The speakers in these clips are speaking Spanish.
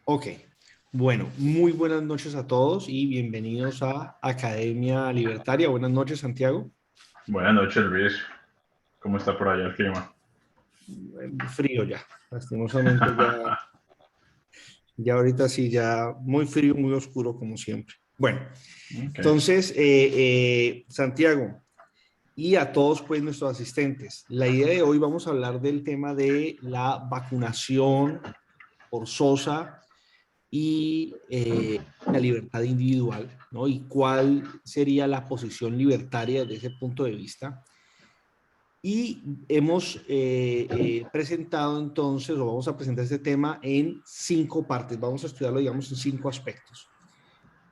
Ok, bueno, muy buenas noches a todos y bienvenidos a Academia Libertaria. Buenas noches, Santiago. Buenas noches, Luis. ¿Cómo está por allá el clima? Frío ya, lastimosamente ya ahorita sí, ya muy frío, muy oscuro como siempre. Bueno, Ok. entonces, Santiago y a todos pues nuestros asistentes, la idea de hoy vamos a hablar del tema de la vacunación forzosa y la libertad individual, ¿no? Y cuál sería la posición libertaria desde ese punto de vista. Y hemos presentado entonces, o vamos a presentar este tema en 5 partes. Vamos a estudiarlo, digamos, en 5 aspectos.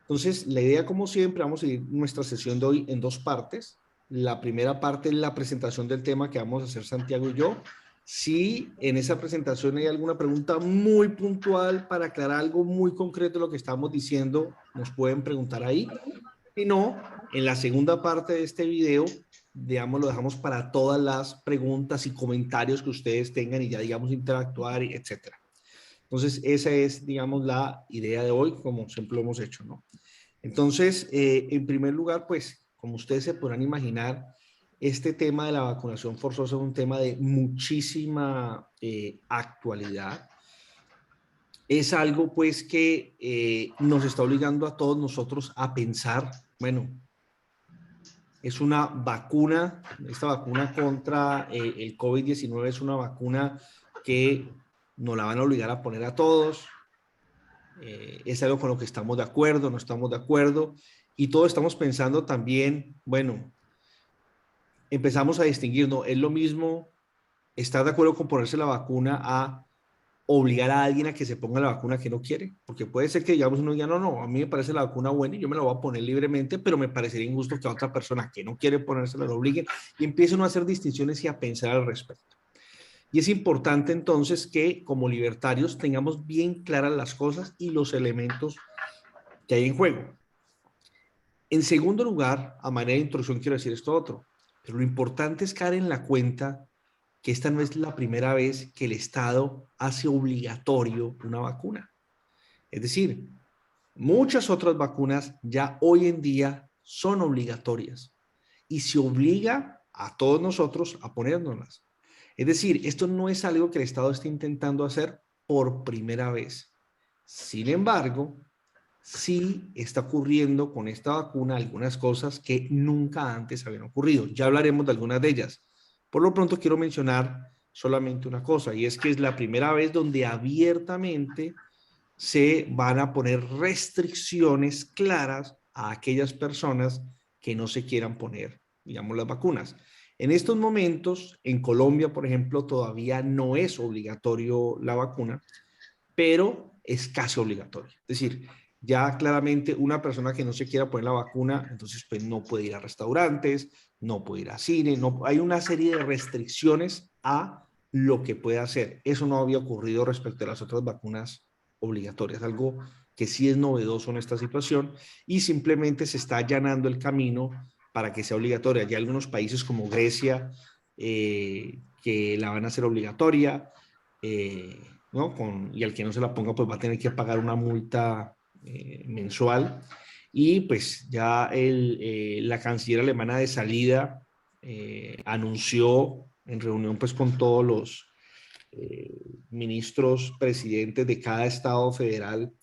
Entonces, la idea, como siempre, vamos a ir nuestra sesión de hoy en 2 partes. La primera parte es la presentación del tema que vamos a hacer Santiago y yo. Si en esa presentación hay alguna pregunta muy puntual para aclarar algo muy concreto de lo que estamos diciendo, nos pueden preguntar ahí. Si no, en la segunda parte de este video, digamos, lo dejamos para todas las preguntas y comentarios que ustedes tengan y ya, digamos, interactuar, etcétera. Entonces, esa es, digamos, la idea de hoy, como siempre lo hemos hecho, ¿no? Entonces, en primer lugar, pues, como ustedes se podrán imaginar, este tema de la vacunación forzosa es un tema de muchísima actualidad. Es algo, pues, que nos está obligando a todos nosotros a pensar, bueno, es una vacuna, esta vacuna contra el COVID-19 es una vacuna que nos la van a obligar a poner a todos, es algo con lo que estamos de acuerdo, no estamos de acuerdo, y todos estamos pensando también, bueno, empezamos a distinguir, no, es lo mismo estar de acuerdo con ponerse la vacuna a obligar a alguien a que se ponga la vacuna que no quiere, porque puede ser que digamos uno diga, no, no, a mí me parece la vacuna buena y yo me la voy a poner libremente, pero me parecería injusto que a otra persona que no quiere ponérsela lo obliguen y empiecen a hacer distinciones y a pensar al respecto. Y es importante entonces que como libertarios tengamos bien claras las cosas y los elementos que hay en juego. En segundo lugar, a manera de introducción quiero decir esto otro, pero lo importante es caer en la cuenta que esta no es la primera vez que el Estado hace obligatorio una vacuna. Es decir, muchas otras vacunas ya hoy en día son obligatorias y se obliga a todos nosotros a ponérnoslas. Es decir, esto no es algo que el Estado esté intentando hacer por primera vez. Sin embargo, sí está ocurriendo con esta vacuna algunas cosas que nunca antes habían ocurrido. Ya hablaremos de algunas de ellas. Por lo pronto quiero mencionar solamente una cosa, y es que es la primera vez donde abiertamente se van a poner restricciones claras a aquellas personas que no se quieran poner, digamos, las vacunas. En estos momentos, en Colombia, por ejemplo, todavía no es obligatorio la vacuna, pero es casi obligatorio. Es decir, ya claramente una persona que no se quiera poner la vacuna, entonces pues no puede ir a restaurantes, no puede ir a cine, no, hay una serie de restricciones a lo que puede hacer. Eso no había ocurrido respecto a las otras vacunas obligatorias, algo que sí es novedoso en esta situación y simplemente se está allanando el camino para que sea obligatoria. Ya hay algunos países como Grecia que la van a hacer obligatoria, ¿no? Y al que no se la ponga, pues va a tener que pagar una multa mensual. Y pues ya la canciller alemana de salida anunció en reunión pues con todos los eh, ministros, presidentes de cada estado federal,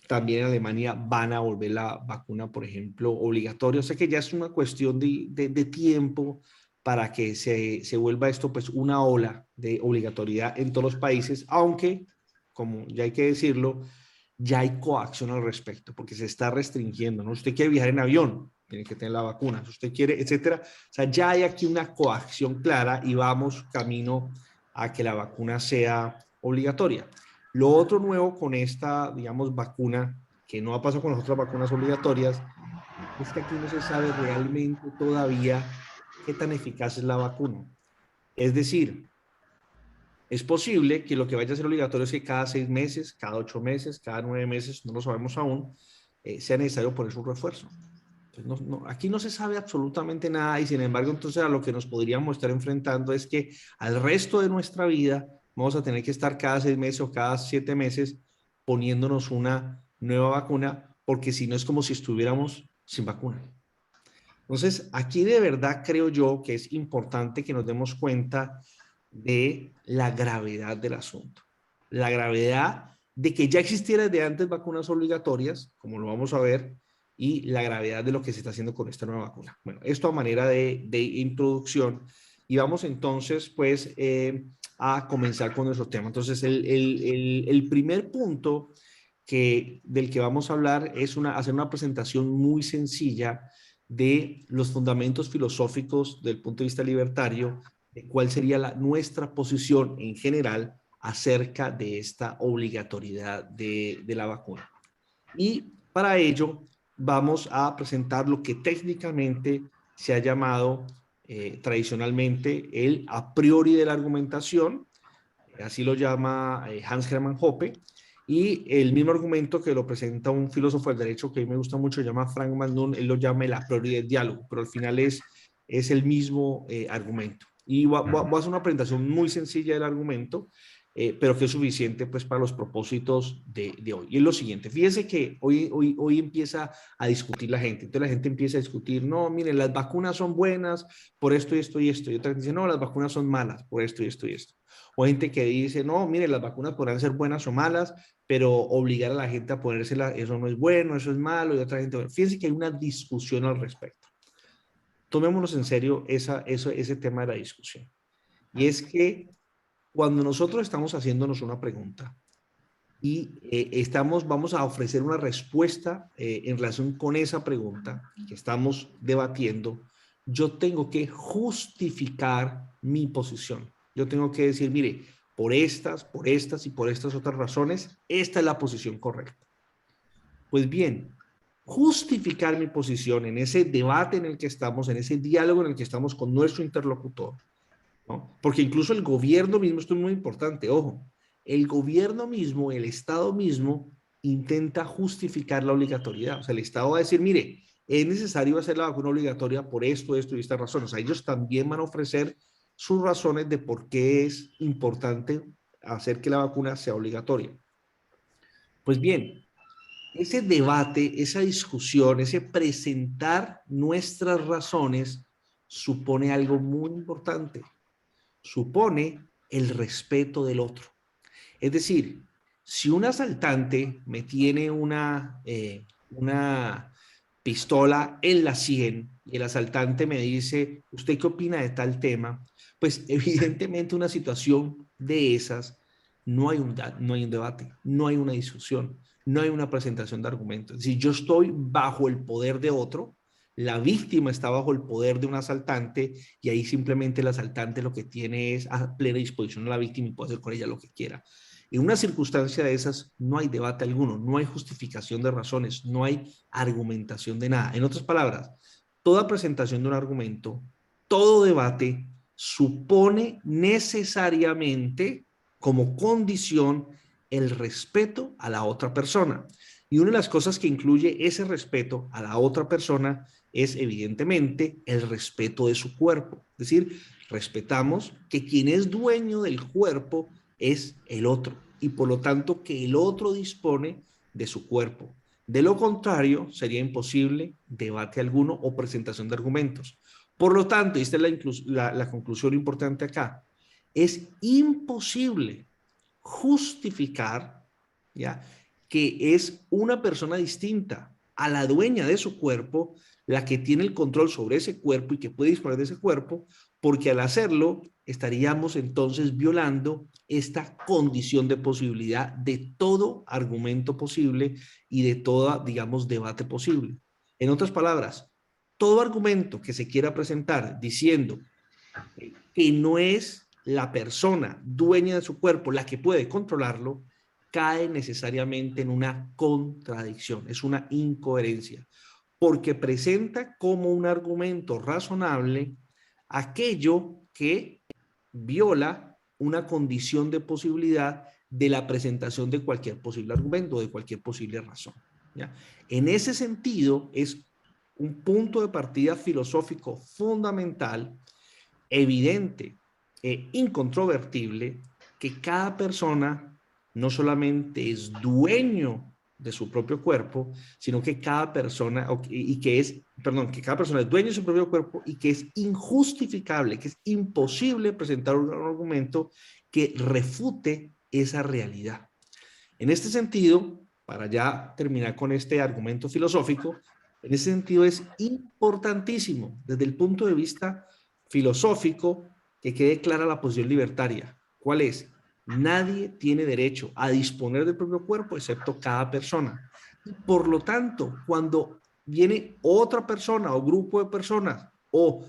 también en Alemania van a volver la vacuna, por ejemplo, obligatoria. O sea que ya es una cuestión de tiempo para que se vuelva esto pues una ola de obligatoriedad en todos los países, aunque, como ya hay que decirlo, ya hay coacción al respecto, porque se está restringiendo, ¿no? Usted quiere viajar en avión, tiene que tener la vacuna, si usted quiere, etcétera. O sea, ya hay aquí una coacción clara y vamos camino a que la vacuna sea obligatoria. Lo otro nuevo con esta, digamos, vacuna, que no ha pasado con las otras vacunas obligatorias, es que aquí no se sabe realmente todavía qué tan eficaz es la vacuna. Es decir, es posible que lo que vaya a ser obligatorio es que cada 6 meses, cada 8 meses, cada 9 meses, no lo sabemos aún, sea necesario poner un refuerzo. Entonces, aquí no se sabe absolutamente nada y sin embargo entonces a lo que nos podríamos estar enfrentando es que al resto de nuestra vida vamos a tener que estar cada 6 meses o cada 7 meses poniéndonos una nueva vacuna, porque si no es como si estuviéramos sin vacuna. Entonces, aquí de verdad creo yo que es importante que nos demos cuenta de la gravedad del asunto. La gravedad de que ya existiera desde antes vacunas obligatorias, como lo vamos a ver, y la gravedad de lo que se está haciendo con esta nueva vacuna. Bueno, esto a manera de introducción. Y vamos entonces, pues, a comenzar con nuestro tema. Entonces, el primer punto del que vamos a hablar es hacer una presentación muy sencilla de los fundamentos filosóficos del punto de vista libertario, de cuál sería nuestra posición en general acerca de esta obligatoriedad de la vacuna. Y para ello vamos a presentar lo que técnicamente se ha llamado tradicionalmente el a priori de la argumentación, así lo llama Hans Hermann Hoppe, y el mismo argumento que lo presenta un filósofo del derecho que a mí me gusta mucho, se llama Frank Magnum, él lo llama el a priori del diálogo, pero al final es el mismo argumento. Y voy a hacer una presentación muy sencilla del argumento, pero que es suficiente pues para los propósitos de hoy. Y es lo siguiente, fíjense que hoy empieza a discutir la gente, entonces la gente empieza a discutir, no, miren, las vacunas son buenas por esto y esto y esto, y otra gente dice, no, las vacunas son malas por esto y esto y esto. O gente que dice, no, mire, las vacunas podrán ser buenas o malas, pero obligar a la gente a ponérsela, eso no es bueno, eso es malo, y otra gente, bueno, fíjense que hay una discusión al respecto. Tomémonos en serio ese tema de la discusión. Y es que cuando nosotros estamos haciéndonos una pregunta y vamos a ofrecer una respuesta en relación con esa pregunta que estamos debatiendo, yo tengo que justificar mi posición. Yo tengo que decir, mire, por estas y por estas otras razones, esta es la posición correcta. Pues bien, justificar mi posición en ese debate en el que estamos, en ese diálogo en el que estamos con nuestro interlocutor, ¿no? Porque incluso el gobierno mismo, esto es muy importante, ojo, el gobierno mismo, el Estado mismo, intenta justificar la obligatoriedad. O sea, el Estado va a decir, mire, es necesario hacer la vacuna obligatoria por esto y estas razones. O sea, ellos también van a ofrecer sus razones de por qué es importante hacer que la vacuna sea obligatoria. Pues bien, ese debate, esa discusión, ese presentar nuestras razones supone algo muy importante. Supone el respeto del otro. Es decir, si un asaltante me tiene una pistola en la 100 y el asaltante me dice, ¿usted qué opina de tal tema? Pues evidentemente una situación de esas no hay no hay un debate, no hay una discusión, no hay una presentación de argumentos. Si yo estoy bajo el poder de otro, la víctima está bajo el poder de un asaltante y ahí simplemente el asaltante lo que tiene es a plena disposición a la víctima y puede hacer con ella lo que quiera. En una circunstancia de esas no hay debate alguno, no hay justificación de razones, no hay argumentación de nada. En otras palabras, toda presentación de un argumento, todo debate supone necesariamente como condición el respeto a la otra persona. Y una de las cosas que incluye ese respeto a la otra persona es evidentemente el respeto de su cuerpo. Es decir, respetamos que quien es dueño del cuerpo es el otro y por lo tanto que el otro dispone de su cuerpo. De lo contrario, sería imposible debate alguno o presentación de argumentos. Por lo tanto, y esta es la conclusión importante acá, es imposible justificar, ¿ya?, que es una persona distinta a la dueña de su cuerpo la que tiene el control sobre ese cuerpo y que puede disponer de ese cuerpo, porque al hacerlo estaríamos entonces violando esta condición de posibilidad de todo argumento posible y de todo, digamos, debate posible. En otras palabras, todo argumento que se quiera presentar diciendo que no es la persona dueña de su cuerpo la que puede controlarlo, cae necesariamente en una contradicción, es una incoherencia, porque presenta como un argumento razonable aquello que viola una condición de posibilidad de la presentación de cualquier posible argumento, de cualquier posible razón, ¿ya? En ese sentido, es un punto de partida filosófico fundamental, evidente e incontrovertible, que cada persona no solamente es dueño de su propio cuerpo, sino que cada persona, que cada persona es dueño de su propio cuerpo y que es injustificable, que es imposible presentar un argumento que refute esa realidad. En este sentido, para ya terminar con este argumento filosófico, en ese sentido es importantísimo desde el punto de vista filosófico que quede clara la posición libertaria. ¿Cuál es? Nadie tiene derecho a disponer del propio cuerpo excepto cada persona. Y por lo tanto, cuando viene otra persona o grupo de personas o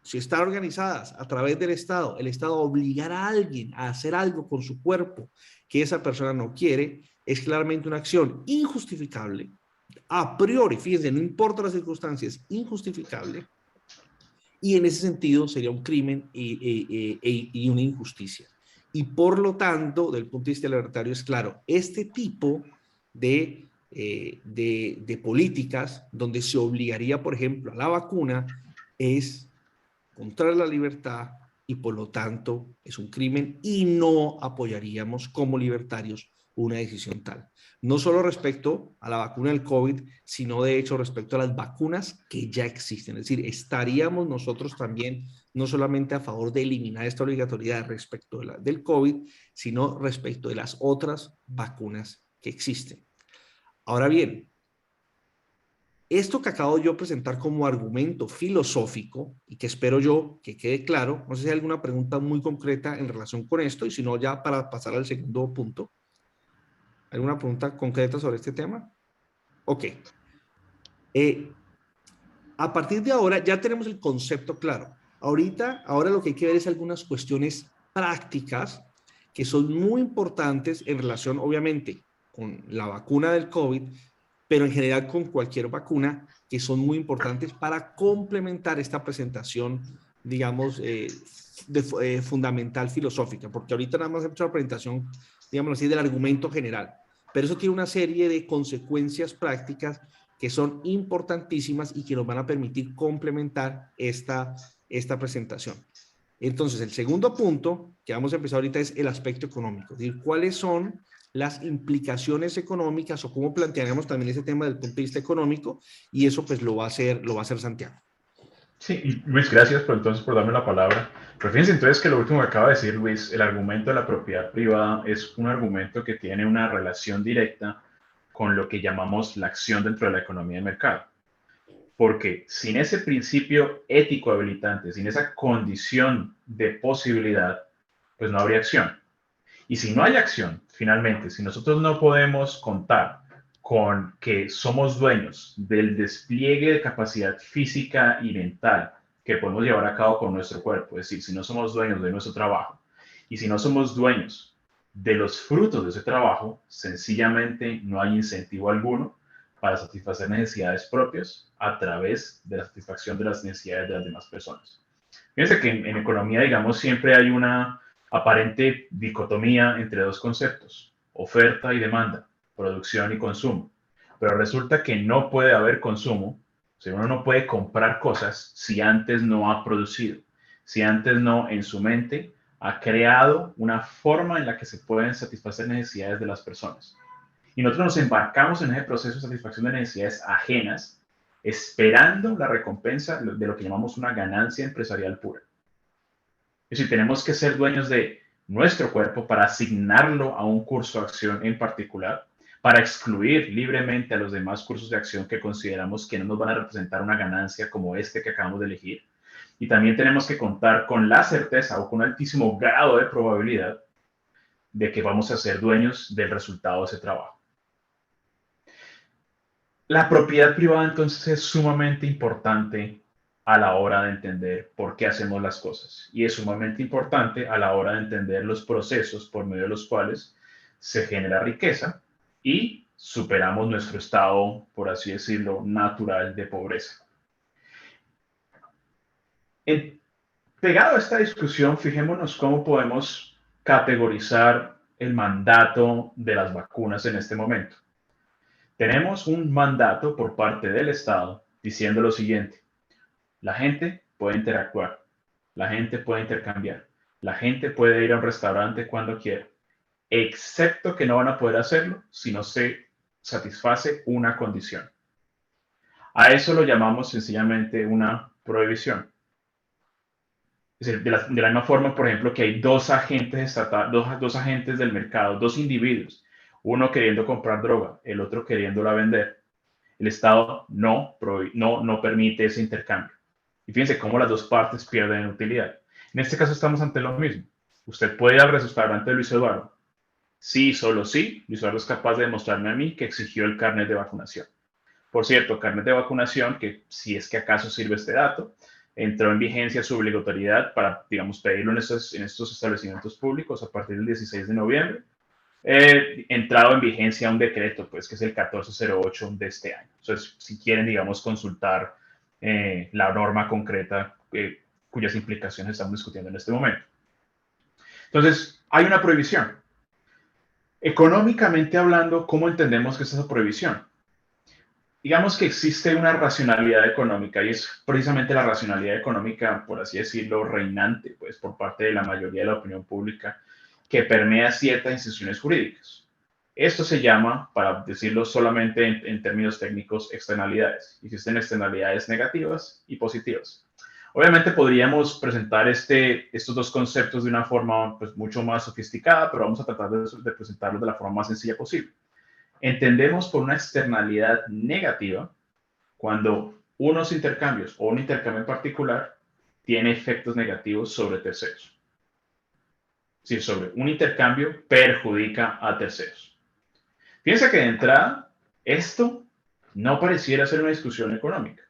si están organizadas a través del Estado, el Estado obligar a alguien a hacer algo con su cuerpo que esa persona no quiere, es claramente una acción injustificable, a priori, fíjense, no importa las circunstancias, injustificable, y en ese sentido sería un crimen y una injusticia. Y por lo tanto, del punto de vista libertario, es claro, este tipo de políticas donde se obligaría, por ejemplo, a la vacuna, es contra la libertad y por lo tanto es un crimen y no apoyaríamos como libertarios una decisión tal. No solo respecto a la vacuna del COVID, sino de hecho respecto a las vacunas que ya existen. Es decir, estaríamos nosotros también no solamente a favor de eliminar esta obligatoriedad respecto del COVID, sino respecto de las otras vacunas que existen. Ahora bien, esto que acabo yo de presentar como argumento filosófico y que espero yo que quede claro, no sé si hay alguna pregunta muy concreta en relación con esto y si no ya para pasar al segundo punto, ¿alguna pregunta concreta sobre este tema? Ok. A partir de ahora ya tenemos el concepto claro. Ahora lo que hay que ver es algunas cuestiones prácticas que son muy importantes en relación, obviamente, con la vacuna del COVID, pero en general con cualquier vacuna, que son muy importantes para complementar esta presentación, digamos, fundamental filosófica, porque ahorita nada más he hecho la presentación, digamos así, del argumento general, pero eso tiene una serie de consecuencias prácticas que son importantísimas y que nos van a permitir complementar esta presentación. Entonces, el segundo punto que vamos a empezar ahorita es el aspecto económico, es decir, cuáles son las implicaciones económicas o cómo plantearemos también ese tema del punto de vista económico y eso pues lo va a hacer Santiago. Sí, y Luis, gracias entonces por darme la palabra. Pero fíjense entonces que lo último que acaba de decir Luis, el argumento de la propiedad privada es un argumento que tiene una relación directa con lo que llamamos la acción dentro de la economía de mercado. Porque sin ese principio ético habilitante, sin esa condición de posibilidad, pues no habría acción. Y si no hay acción, finalmente, si nosotros no podemos contar con que somos dueños del despliegue de capacidad física y mental que podemos llevar a cabo con nuestro cuerpo, es decir, si no somos dueños de nuestro trabajo y si no somos dueños de los frutos de ese trabajo, sencillamente no hay incentivo alguno para satisfacer necesidades propias a través de la satisfacción de las necesidades de las demás personas. Fíjense que en economía, digamos, siempre hay una aparente dicotomía entre dos conceptos, oferta y demanda, producción y consumo. Pero resulta que no puede haber consumo, o sea, uno no puede comprar cosas si antes no ha producido, si antes no en su mente ha creado una forma en la que se pueden satisfacer necesidades de las personas. Y nosotros nos embarcamos en ese proceso de satisfacción de necesidades ajenas, esperando la recompensa de lo que llamamos una ganancia empresarial pura. Es decir, tenemos que ser dueños de nuestro cuerpo para asignarlo a un curso de acción en particular, para excluir libremente a los demás cursos de acción que consideramos que no nos van a representar una ganancia como este que acabamos de elegir. Y también tenemos que contar con la certeza o con un altísimo grado de probabilidad de que vamos a ser dueños del resultado de ese trabajo. La propiedad privada entonces es sumamente importante a la hora de entender por qué hacemos las cosas y es sumamente importante a la hora de entender los procesos por medio de los cuales se genera riqueza y superamos nuestro estado, por así decirlo, natural de pobreza. Pegado a esta discusión, fijémonos cómo podemos categorizar el mandato de las vacunas en este momento. Tenemos un mandato por parte del Estado diciendo lo siguiente: la gente puede interactuar, la gente puede intercambiar, la gente puede ir a un restaurante cuando quiera, excepto que no van a poder hacerlo si no se satisface una condición. A eso lo llamamos sencillamente una prohibición. Es decir, de la misma forma, por ejemplo, que hay dos agentes estatales, dos agentes del mercado, dos individuos, uno queriendo comprar droga, el otro queriéndola vender. El Estado no permite ese intercambio. Y fíjense cómo las dos partes pierden utilidad. En este caso estamos ante lo mismo. Usted puede ir al restaurante de Luis Eduardo. Sí, solo sí, Luis Eduardo es capaz de demostrarme a mí que exigió el carnet de vacunación. Por cierto, carnet de vacunación, que si es que acaso sirve este dato, entró en vigencia su obligatoriedad para, digamos, pedirlo en estos establecimientos públicos a partir del 16 de noviembre. Entrado en vigencia un decreto, pues, que es el 1408 de este año. Entonces, si quieren, digamos, consultar la norma concreta cuyas implicaciones estamos discutiendo en este momento. Entonces, hay una prohibición. Económicamente hablando, ¿cómo entendemos que es esa prohibición? Digamos que existe una racionalidad económica y es precisamente la racionalidad económica, por así decirlo, reinante, pues, por parte de la mayoría de la opinión pública que permea ciertas instituciones jurídicas. Esto se llama, para decirlo solamente en términos técnicos, externalidades. Existen externalidades negativas y positivas. Obviamente podríamos presentar estos dos conceptos de una forma pues, mucho más sofisticada, pero vamos a tratar de presentarlos de la forma más sencilla posible. Entendemos por una externalidad negativa cuando unos intercambios o un intercambio en particular tiene efectos negativos sobre terceros. Es decir, sobre un intercambio perjudica a terceros. Piensa que de entrada, esto no pareciera ser una discusión económica.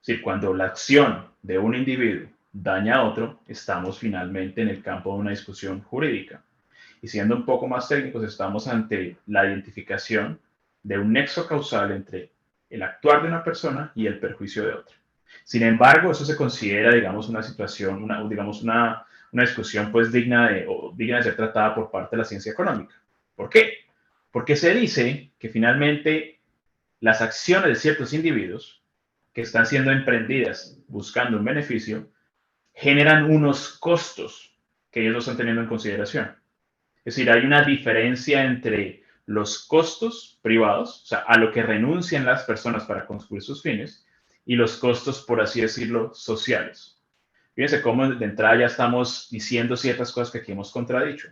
Es decir, cuando la acción de un individuo daña a otro, estamos finalmente en el campo de una discusión jurídica. Y siendo un poco más técnicos, estamos ante la identificación de un nexo causal entre el actuar de una persona y el perjuicio de otra. Sin embargo, eso se considera, digamos, una situación, una discusión pues digna de ser tratada por parte de la ciencia económica. ¿Por qué? Porque se dice que finalmente las acciones de ciertos individuos que están siendo emprendidas buscando un beneficio generan unos costos que ellos no están teniendo en consideración. Es decir, hay una diferencia entre los costos privados, o sea, a lo que renuncian las personas para construir sus fines, y los costos, por así decirlo, sociales. Fíjense cómo de entrada ya estamos diciendo ciertas cosas que aquí hemos contradicho.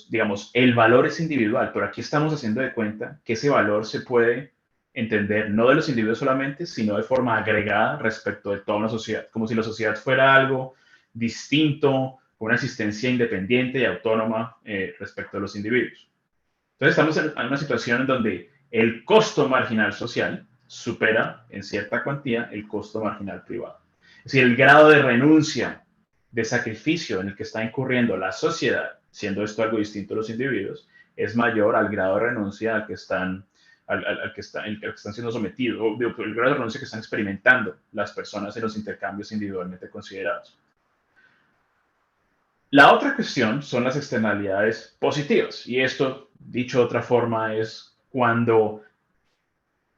Digamos, el valor es individual, pero aquí estamos haciendo de cuenta que ese valor se puede entender no de los individuos solamente, sino de forma agregada respecto de toda una sociedad, como si la sociedad fuera algo distinto, una existencia independiente y autónoma respecto a los individuos. Entonces estamos en una situación en donde el costo marginal social supera en cierta cuantía el costo marginal privado. Es decir, el grado de renuncia, de sacrificio en el que está incurriendo la sociedad, siendo esto algo distinto a los individuos, es mayor al grado de renuncia al que están siendo sometidos, o el grado de renuncia que están experimentando las personas en los intercambios individualmente considerados. La otra cuestión son las externalidades positivas, y esto, dicho de otra forma, es cuando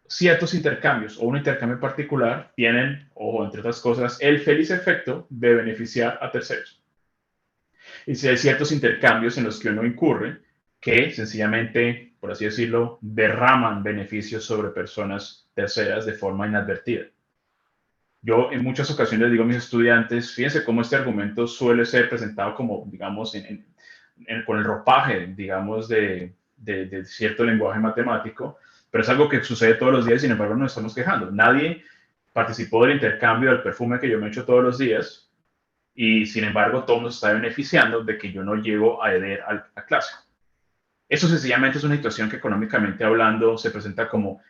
ciertos intercambios o un intercambio en particular tienen, o entre otras cosas, el feliz efecto de beneficiar a terceros. Y si hay ciertos intercambios en los que uno incurre que sencillamente, por así decirlo, derraman beneficios sobre personas terceras de forma inadvertida. Yo en muchas ocasiones digo a mis estudiantes, fíjense cómo este argumento suele ser presentado como, digamos, con el ropaje, digamos, de cierto lenguaje matemático, pero es algo que sucede todos los días y sin embargo no nos estamos quejando. Nadie participó del intercambio del perfume que yo me echo todos los días y sin embargo todo nos está beneficiando de que yo no llego a EDER a clase. Eso sencillamente es una situación que económicamente hablando se presenta como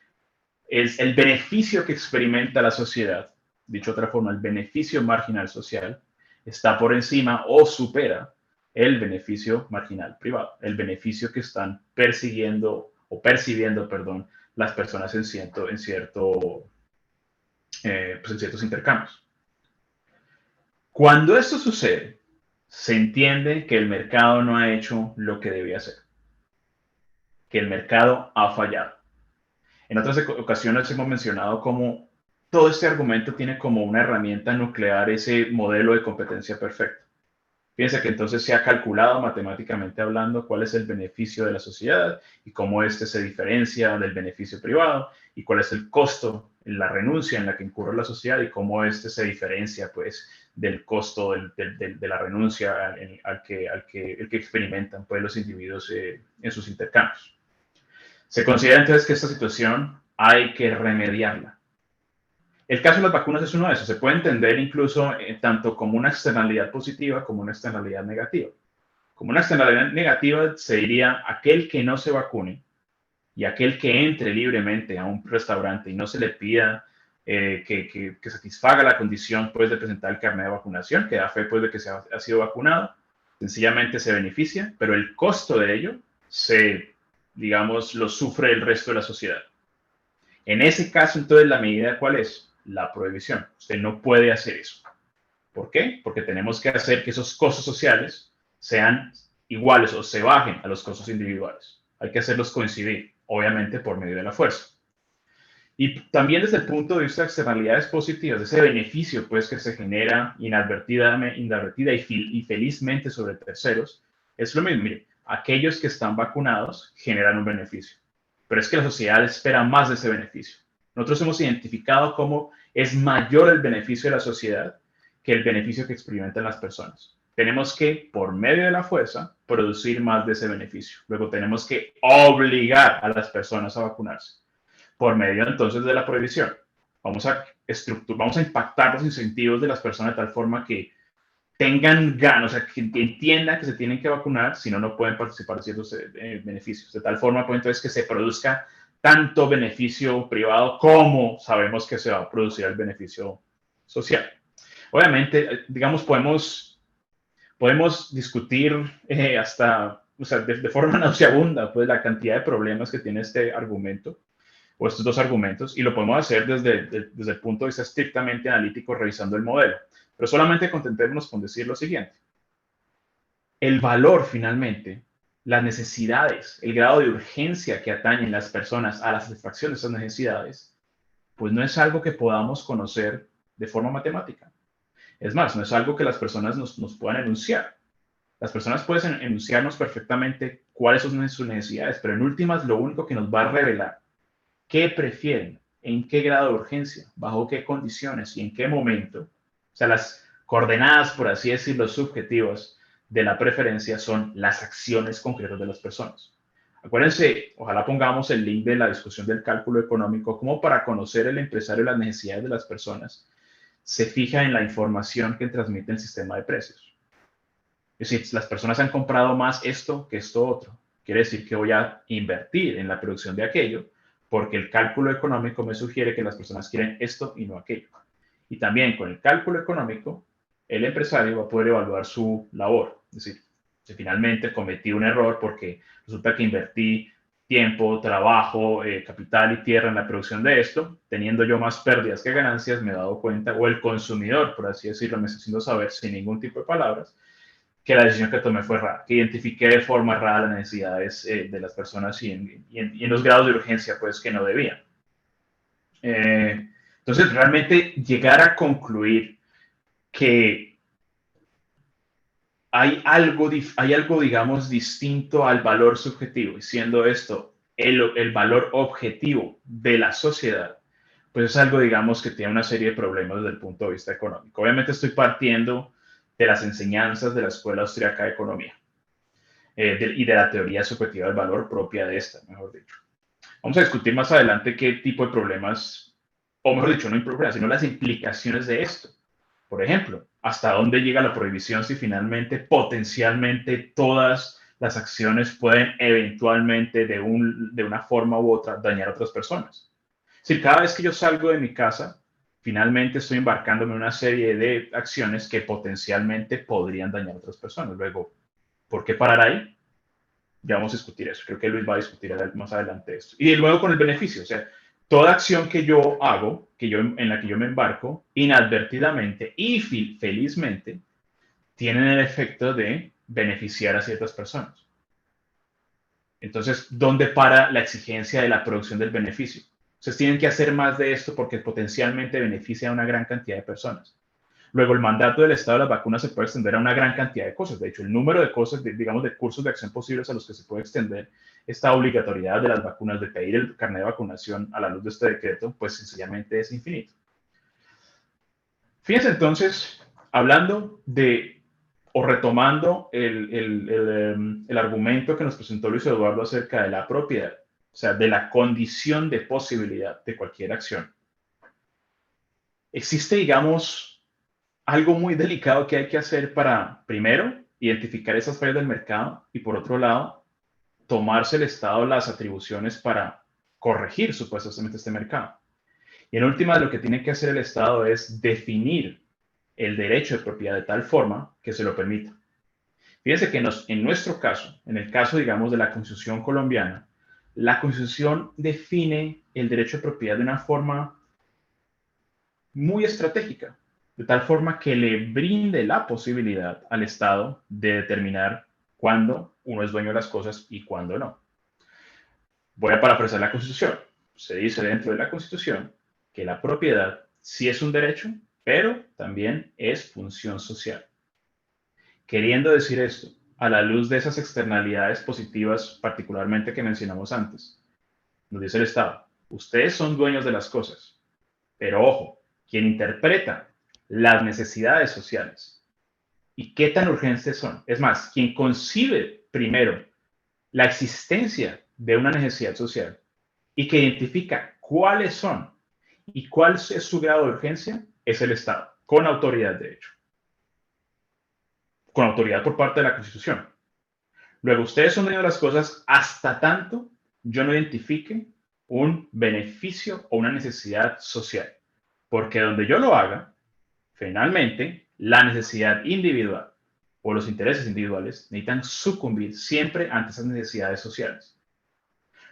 el beneficio que experimenta la sociedad. Dicho de otra forma, el beneficio marginal social está por encima o supera el beneficio marginal privado, el beneficio que están percibiendo, las personas en ciertos intercambios. Cuando esto sucede, se entiende que el mercado no ha hecho lo que debía hacer, que el mercado ha fallado. En otras ocasiones hemos mencionado cómo todo este argumento tiene como una herramienta nuclear ese modelo de competencia perfecta. Fíjense que entonces se ha calculado matemáticamente hablando cuál es el beneficio de la sociedad y cómo este se diferencia del beneficio privado y cuál es el costo, la renuncia en la que incurre la sociedad y cómo este se diferencia pues del costo de la renuncia el que experimentan pues los individuos en sus intercambios. Se considera entonces que esta situación hay que remediarla. El caso de las vacunas es uno de esos. Se puede entender incluso tanto como una externalidad positiva como una externalidad negativa. Como una externalidad negativa se diría aquel que no se vacune y aquel que entre libremente a un restaurante y no se le pida que satisfaga la condición pues, de presentar el carnet de vacunación, que da fe pues, de que se ha sido vacunado, sencillamente se beneficia, pero el costo de ello digamos, lo sufre el resto de la sociedad. En ese caso, entonces, ¿la medida cuál es? La prohibición. Usted no puede hacer eso. ¿Por qué? Porque tenemos que hacer que esos costos sociales sean iguales o se bajen a los costos individuales. Hay que hacerlos coincidir, obviamente por medio de la fuerza. Y también desde el punto de vista de externalidades positivas, ese beneficio pues, que se genera inadvertida y felizmente sobre terceros, es lo mismo. Mire, aquellos que están vacunados generan un beneficio, pero es que la sociedad espera más de ese beneficio. Nosotros hemos identificado cómo es mayor el beneficio de la sociedad que el beneficio que experimentan las personas. Tenemos que, por medio de la fuerza, producir más de ese beneficio. Luego tenemos que obligar a las personas a vacunarse por medio entonces de la prohibición. Vamos a impactar los incentivos de las personas de tal forma que tengan ganas, o sea, que entiendan que se tienen que vacunar, si no, no pueden participar de ciertos beneficios. De tal forma, pues, entonces, que se produzca tanto beneficio privado como sabemos que se va a producir el beneficio social. Obviamente, digamos, podemos discutir hasta, o sea, de forma nauseabunda, pues, la cantidad de problemas que tiene este argumento o estos dos argumentos, y lo podemos hacer desde el punto de vista estrictamente analítico, revisando el modelo. Pero solamente contentémonos con decir lo siguiente. El valor, finalmente, las necesidades, el grado de urgencia que atañen las personas a la satisfacción de esas necesidades, pues no es algo que podamos conocer de forma matemática. Es más, no es algo que las personas nos puedan enunciar. Las personas pueden enunciarnos perfectamente cuáles son sus necesidades, pero en últimas lo único que nos va a revelar qué prefieren, en qué grado de urgencia, bajo qué condiciones y en qué momento. O sea, las coordenadas, por así decirlo, subjetivas de la preferencia son las acciones concretas de las personas. Acuérdense, ojalá pongamos el link de la discusión del cálculo económico como para conocer el empresario las necesidades de las personas. Se fija en la información que transmite el sistema de precios. Es decir, las personas han comprado más esto que esto otro. Quiere decir que voy a invertir en la producción de aquello porque el cálculo económico me sugiere que las personas quieren esto y no aquello. Y también con el cálculo económico, el empresario va a poder evaluar su labor. Es decir, si finalmente cometí un error porque resulta que invertí tiempo, trabajo, capital y tierra en la producción de esto, teniendo yo más pérdidas que ganancias, me he dado cuenta, o el consumidor, por así decirlo, me está haciendo saber sin ningún tipo de palabras, que la decisión que tomé fue errada, que identifiqué de forma errada las necesidades de las personas y en los grados de urgencia pues que no debían. Entonces, realmente llegar a concluir que hay algo, digamos, distinto al valor subjetivo, y siendo esto el valor objetivo de la sociedad, pues es algo, digamos, que tiene una serie de problemas desde el punto de vista económico. Obviamente estoy partiendo de las enseñanzas de la Escuela Austriaca de Economía y de la teoría subjetiva del valor propia de esta, mejor dicho. Vamos a discutir más adelante qué tipo de problemas, o mejor dicho, no hay problemas, sino las implicaciones de esto. Por ejemplo, ¿hasta dónde llega la prohibición si finalmente, potencialmente, todas las acciones pueden eventualmente, de una forma u otra, dañar a otras personas? Si cada vez que yo salgo de mi casa, finalmente estoy embarcándome en una serie de acciones que potencialmente podrían dañar a otras personas. Luego, ¿por qué parar ahí? Ya vamos a discutir eso. Creo que Luis va a discutir más adelante esto. Y luego con el beneficio, o sea, toda acción que yo hago, en la que yo me embarco, inadvertidamente y felizmente, tienen el efecto de beneficiar a ciertas personas. Entonces, ¿dónde para la exigencia de la producción del beneficio? Ustedes tienen que hacer más de esto porque potencialmente beneficia a una gran cantidad de personas. Luego, el mandato del Estado de las vacunas se puede extender a una gran cantidad de cosas. De hecho, el número de cosas, digamos, de cursos de acción posibles a los que se puede extender esta obligatoriedad de las vacunas, de pedir el carnet de vacunación a la luz de este decreto, pues sencillamente es infinito. Fíjense entonces, hablando de, o retomando el argumento que nos presentó Luis Eduardo acerca de la propiedad, o sea, de la condición de posibilidad de cualquier acción. Existe, digamos, algo muy delicado que hay que hacer para, primero, identificar esas fallas del mercado y, por otro lado, tomarse el Estado las atribuciones para corregir supuestamente este mercado. Y en última, lo que tiene que hacer el Estado es definir el derecho de propiedad de tal forma que se lo permita. Fíjense que en nuestro caso, en el caso, digamos, de la Constitución colombiana, la Constitución define el derecho de propiedad de una forma muy estratégica, de tal forma que le brinde la posibilidad al Estado de determinar cuándo uno es dueño de las cosas y cuándo no. Voy a parafrasear la Constitución. Se dice dentro de la Constitución que la propiedad sí es un derecho, pero también es función social. Queriendo decir esto, a la luz de esas externalidades positivas, particularmente que mencionamos antes, nos dice el Estado, ustedes son dueños de las cosas, pero ojo, quien interpreta las necesidades sociales y qué tan urgentes son, es más, quien concibe primero la existencia de una necesidad social y que identifica cuáles son y cuál es su grado de urgencia, es el Estado, con autoridad de hecho, con autoridad por parte de la Constitución. Luego, ustedes son dueños de las cosas hasta tanto yo no identifique un beneficio o una necesidad social. Porque donde yo lo haga, finalmente, la necesidad individual o los intereses individuales necesitan sucumbir siempre ante esas necesidades sociales.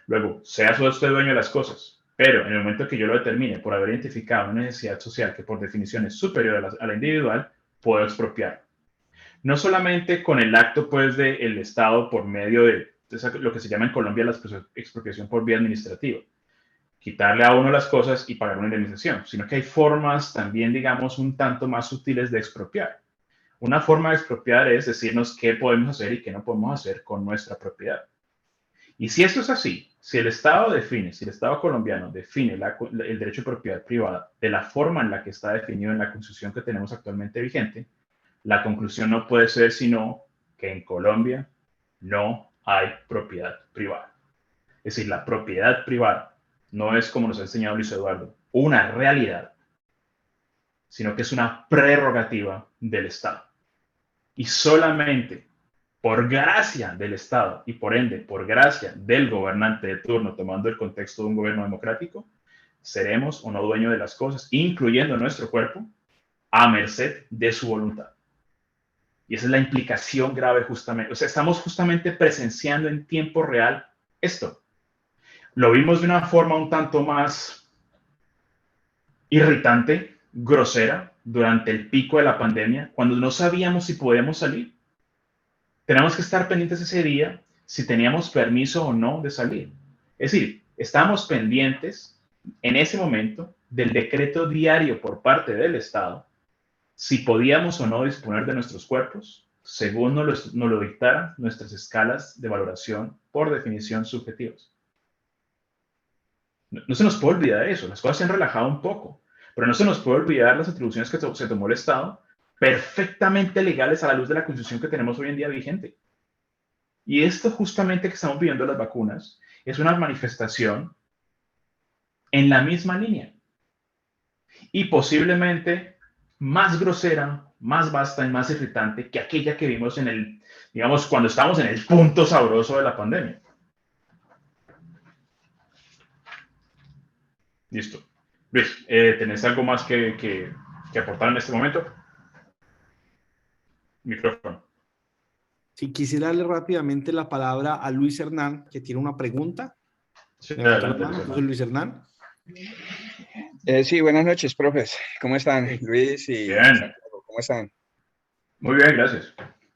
Luego, sea usted dueño de las cosas, pero en el momento que yo lo determine por haber identificado una necesidad social que por definición es superior a la individual, puedo expropiar. No solamente con el acto pues del Estado por medio de lo que se llama en Colombia la expropiación por vía administrativa, quitarle a uno las cosas y pagar una indemnización, sino que hay formas también, digamos, un tanto más sutiles de expropiar. Una forma de expropiar es decirnos qué podemos hacer y qué no podemos hacer con nuestra propiedad. Y si esto es así, si el Estado define, si el Estado colombiano define el derecho de propiedad privada de la forma en la que está definido en la Constitución que tenemos actualmente vigente, la conclusión no puede ser sino que en Colombia no hay propiedad privada. Es decir, la propiedad privada no es, como nos ha enseñado Luis Eduardo, una realidad, sino que es una prerrogativa del Estado. Y solamente por gracia del Estado y por ende por gracia del gobernante de turno, tomando el contexto de un gobierno democrático, seremos o no dueños de las cosas, incluyendo nuestro cuerpo, a merced de su voluntad. Y esa es la implicación grave justamente. O sea, estamos justamente presenciando en tiempo real esto. Lo vimos de una forma un tanto más irritante, grosera, durante el pico de la pandemia, cuando no sabíamos si podíamos salir. Tenemos que estar pendientes ese día si teníamos permiso o no de salir. Es decir, estamos pendientes en ese momento del decreto diario por parte del Estado si podíamos o no disponer de nuestros cuerpos según nos lo dictaran nuestras escalas de valoración por definición subjetivas. No se nos puede olvidar eso, las cosas se han relajado un poco, pero no se nos puede olvidar las atribuciones que se tomó el Estado, perfectamente legales a la luz de la Constitución que tenemos hoy en día vigente. Y esto justamente que estamos viviendo las vacunas es una manifestación en la misma línea y posiblemente más grosera, más vasta y más irritante que aquella que vimos en el, digamos, cuando estábamos en el punto sabroso de la pandemia. Listo. Luis, ¿tenés algo más que aportar en este momento? Micrófono. Si quisiera darle rápidamente la palabra a Luis Hernán, que tiene una pregunta. Sí, Levantó la adelante, mano, entonces Luis Hernán. Sí, buenas noches, profes. ¿Cómo están, Luis y Bien. Santiago? ¿Cómo están? Muy bien, gracias.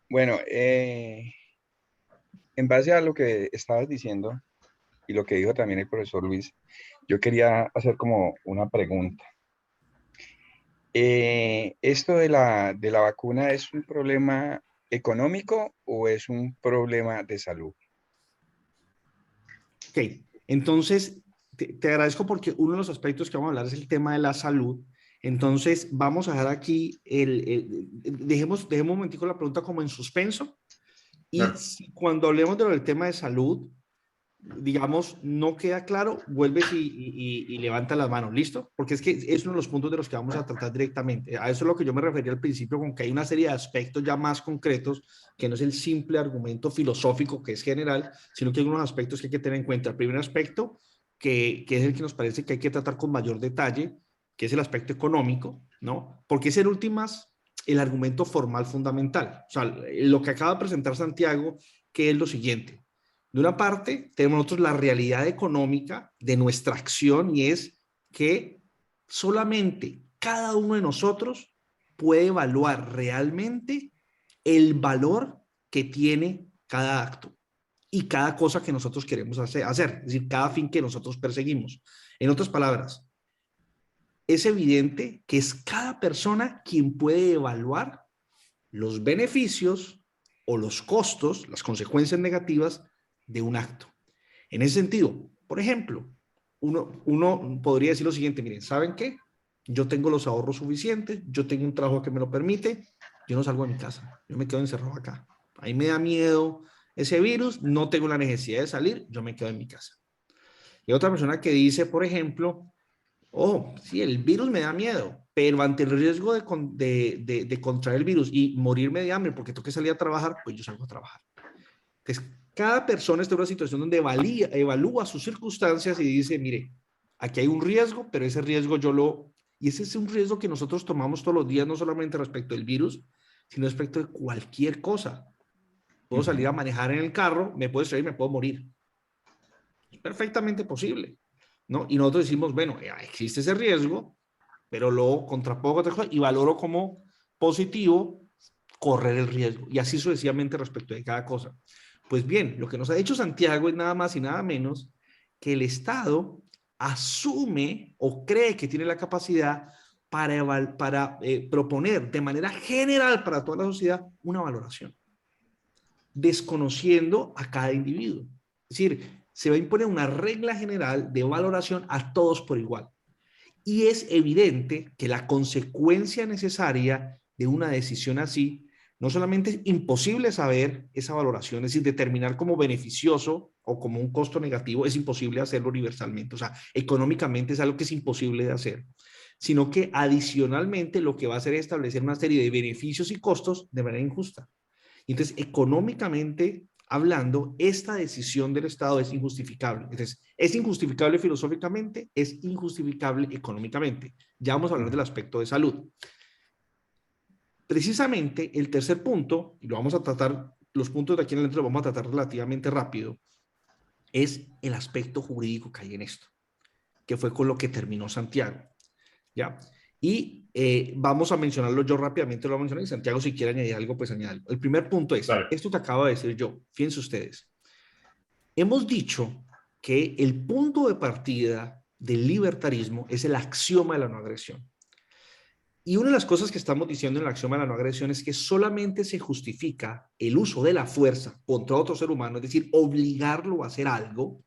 Bueno, en base a lo que estabas diciendo y lo que dijo también el profesor Luis, yo quería hacer como una pregunta. ¿Esto de la vacuna es un problema económico o es un problema de salud? Ok, entonces te agradezco porque uno de los aspectos que vamos a hablar es el tema de la salud. Entonces vamos a dejar aquí, dejemos un momentico la pregunta como en suspenso y Claro. si cuando hablemos del tema de salud, digamos, no queda claro, vuelves y levanta las manos, ¿listo? Porque es que es uno de los puntos de los que vamos a tratar directamente. A eso es lo que yo me refería al principio, con que hay una serie de aspectos ya más concretos, que no es el simple argumento filosófico que es general, sino que hay unos aspectos que hay que tener en cuenta. El primer aspecto, que es el que nos parece que hay que tratar con mayor detalle, que es el aspecto económico, ¿no? Porque es el últimas el argumento formal fundamental. O sea, lo que acaba de presentar Santiago, que es lo siguiente. De una parte, tenemos nosotros la realidad económica de nuestra acción y es que solamente cada uno de nosotros puede evaluar realmente el valor que tiene cada acto y cada cosa que nosotros queremos hacer, es decir, cada fin que nosotros perseguimos. En otras palabras, es evidente que es cada persona quien puede evaluar los beneficios o los costos, las consecuencias negativas de un acto. En ese sentido, por ejemplo, uno podría decir lo siguiente, miren, ¿saben qué? Yo tengo los ahorros suficientes, yo tengo un trabajo que me lo permite, yo no salgo de mi casa, yo me quedo encerrado acá. Ahí me da miedo ese virus, no tengo la necesidad de salir, yo me quedo en mi casa. Y otra persona que dice, por ejemplo, oh, sí, el virus me da miedo, pero ante el riesgo de contraer el virus y morirme de hambre porque tengo que salir a trabajar, pues yo salgo a trabajar. Entonces, cada persona está en una situación donde evalúa sus circunstancias y dice, mire, aquí hay un riesgo, pero ese riesgo yo lo... Y ese es un riesgo que nosotros tomamos todos los días, no solamente respecto del virus, sino respecto de cualquier cosa. Puedo salir a manejar en el carro, me puedo estrellar y me puedo morir. Es perfectamente posible, ¿no? Y nosotros decimos, bueno, existe ese riesgo, pero lo contrapongo otra cosa y valoro como positivo correr el riesgo. Y así sucesivamente respecto de cada cosa. Pues bien, lo que nos ha dicho Santiago es nada más y nada menos que el Estado asume o cree que tiene la capacidad para proponer de manera general para toda la sociedad una valoración, desconociendo a cada individuo. Es decir, se va a imponer una regla general de valoración a todos por igual. Y es evidente que la consecuencia necesaria de una decisión así, no solamente es imposible saber esa valoración, es decir, determinar como beneficioso o como un costo negativo, es imposible hacerlo universalmente, o sea, económicamente es algo que es imposible de hacer, sino que adicionalmente lo que va a hacer es establecer una serie de beneficios y costos de manera injusta. Entonces, económicamente hablando, esta decisión del Estado es injustificable. Entonces, es injustificable filosóficamente, es injustificable económicamente. Ya vamos a hablar del aspecto de salud. Precisamente el tercer punto, y lo vamos a tratar, los puntos de aquí en adelante lo vamos a tratar relativamente rápido, es el aspecto jurídico que hay en esto, que fue con lo que terminó Santiago. ¿Ya? Y vamos a mencionarlo yo rápidamente, lo voy a mencionar y Santiago si quiere añadir algo, pues añade algo. El primer punto es, Claro. esto que acabo de decir yo, fíjense ustedes, hemos dicho que el punto de partida del libertarismo es el axioma de la no agresión. Y una de las cosas que estamos diciendo en el axioma de la no agresión es que solamente se justifica el uso de la fuerza contra otro ser humano, es decir, obligarlo a hacer algo,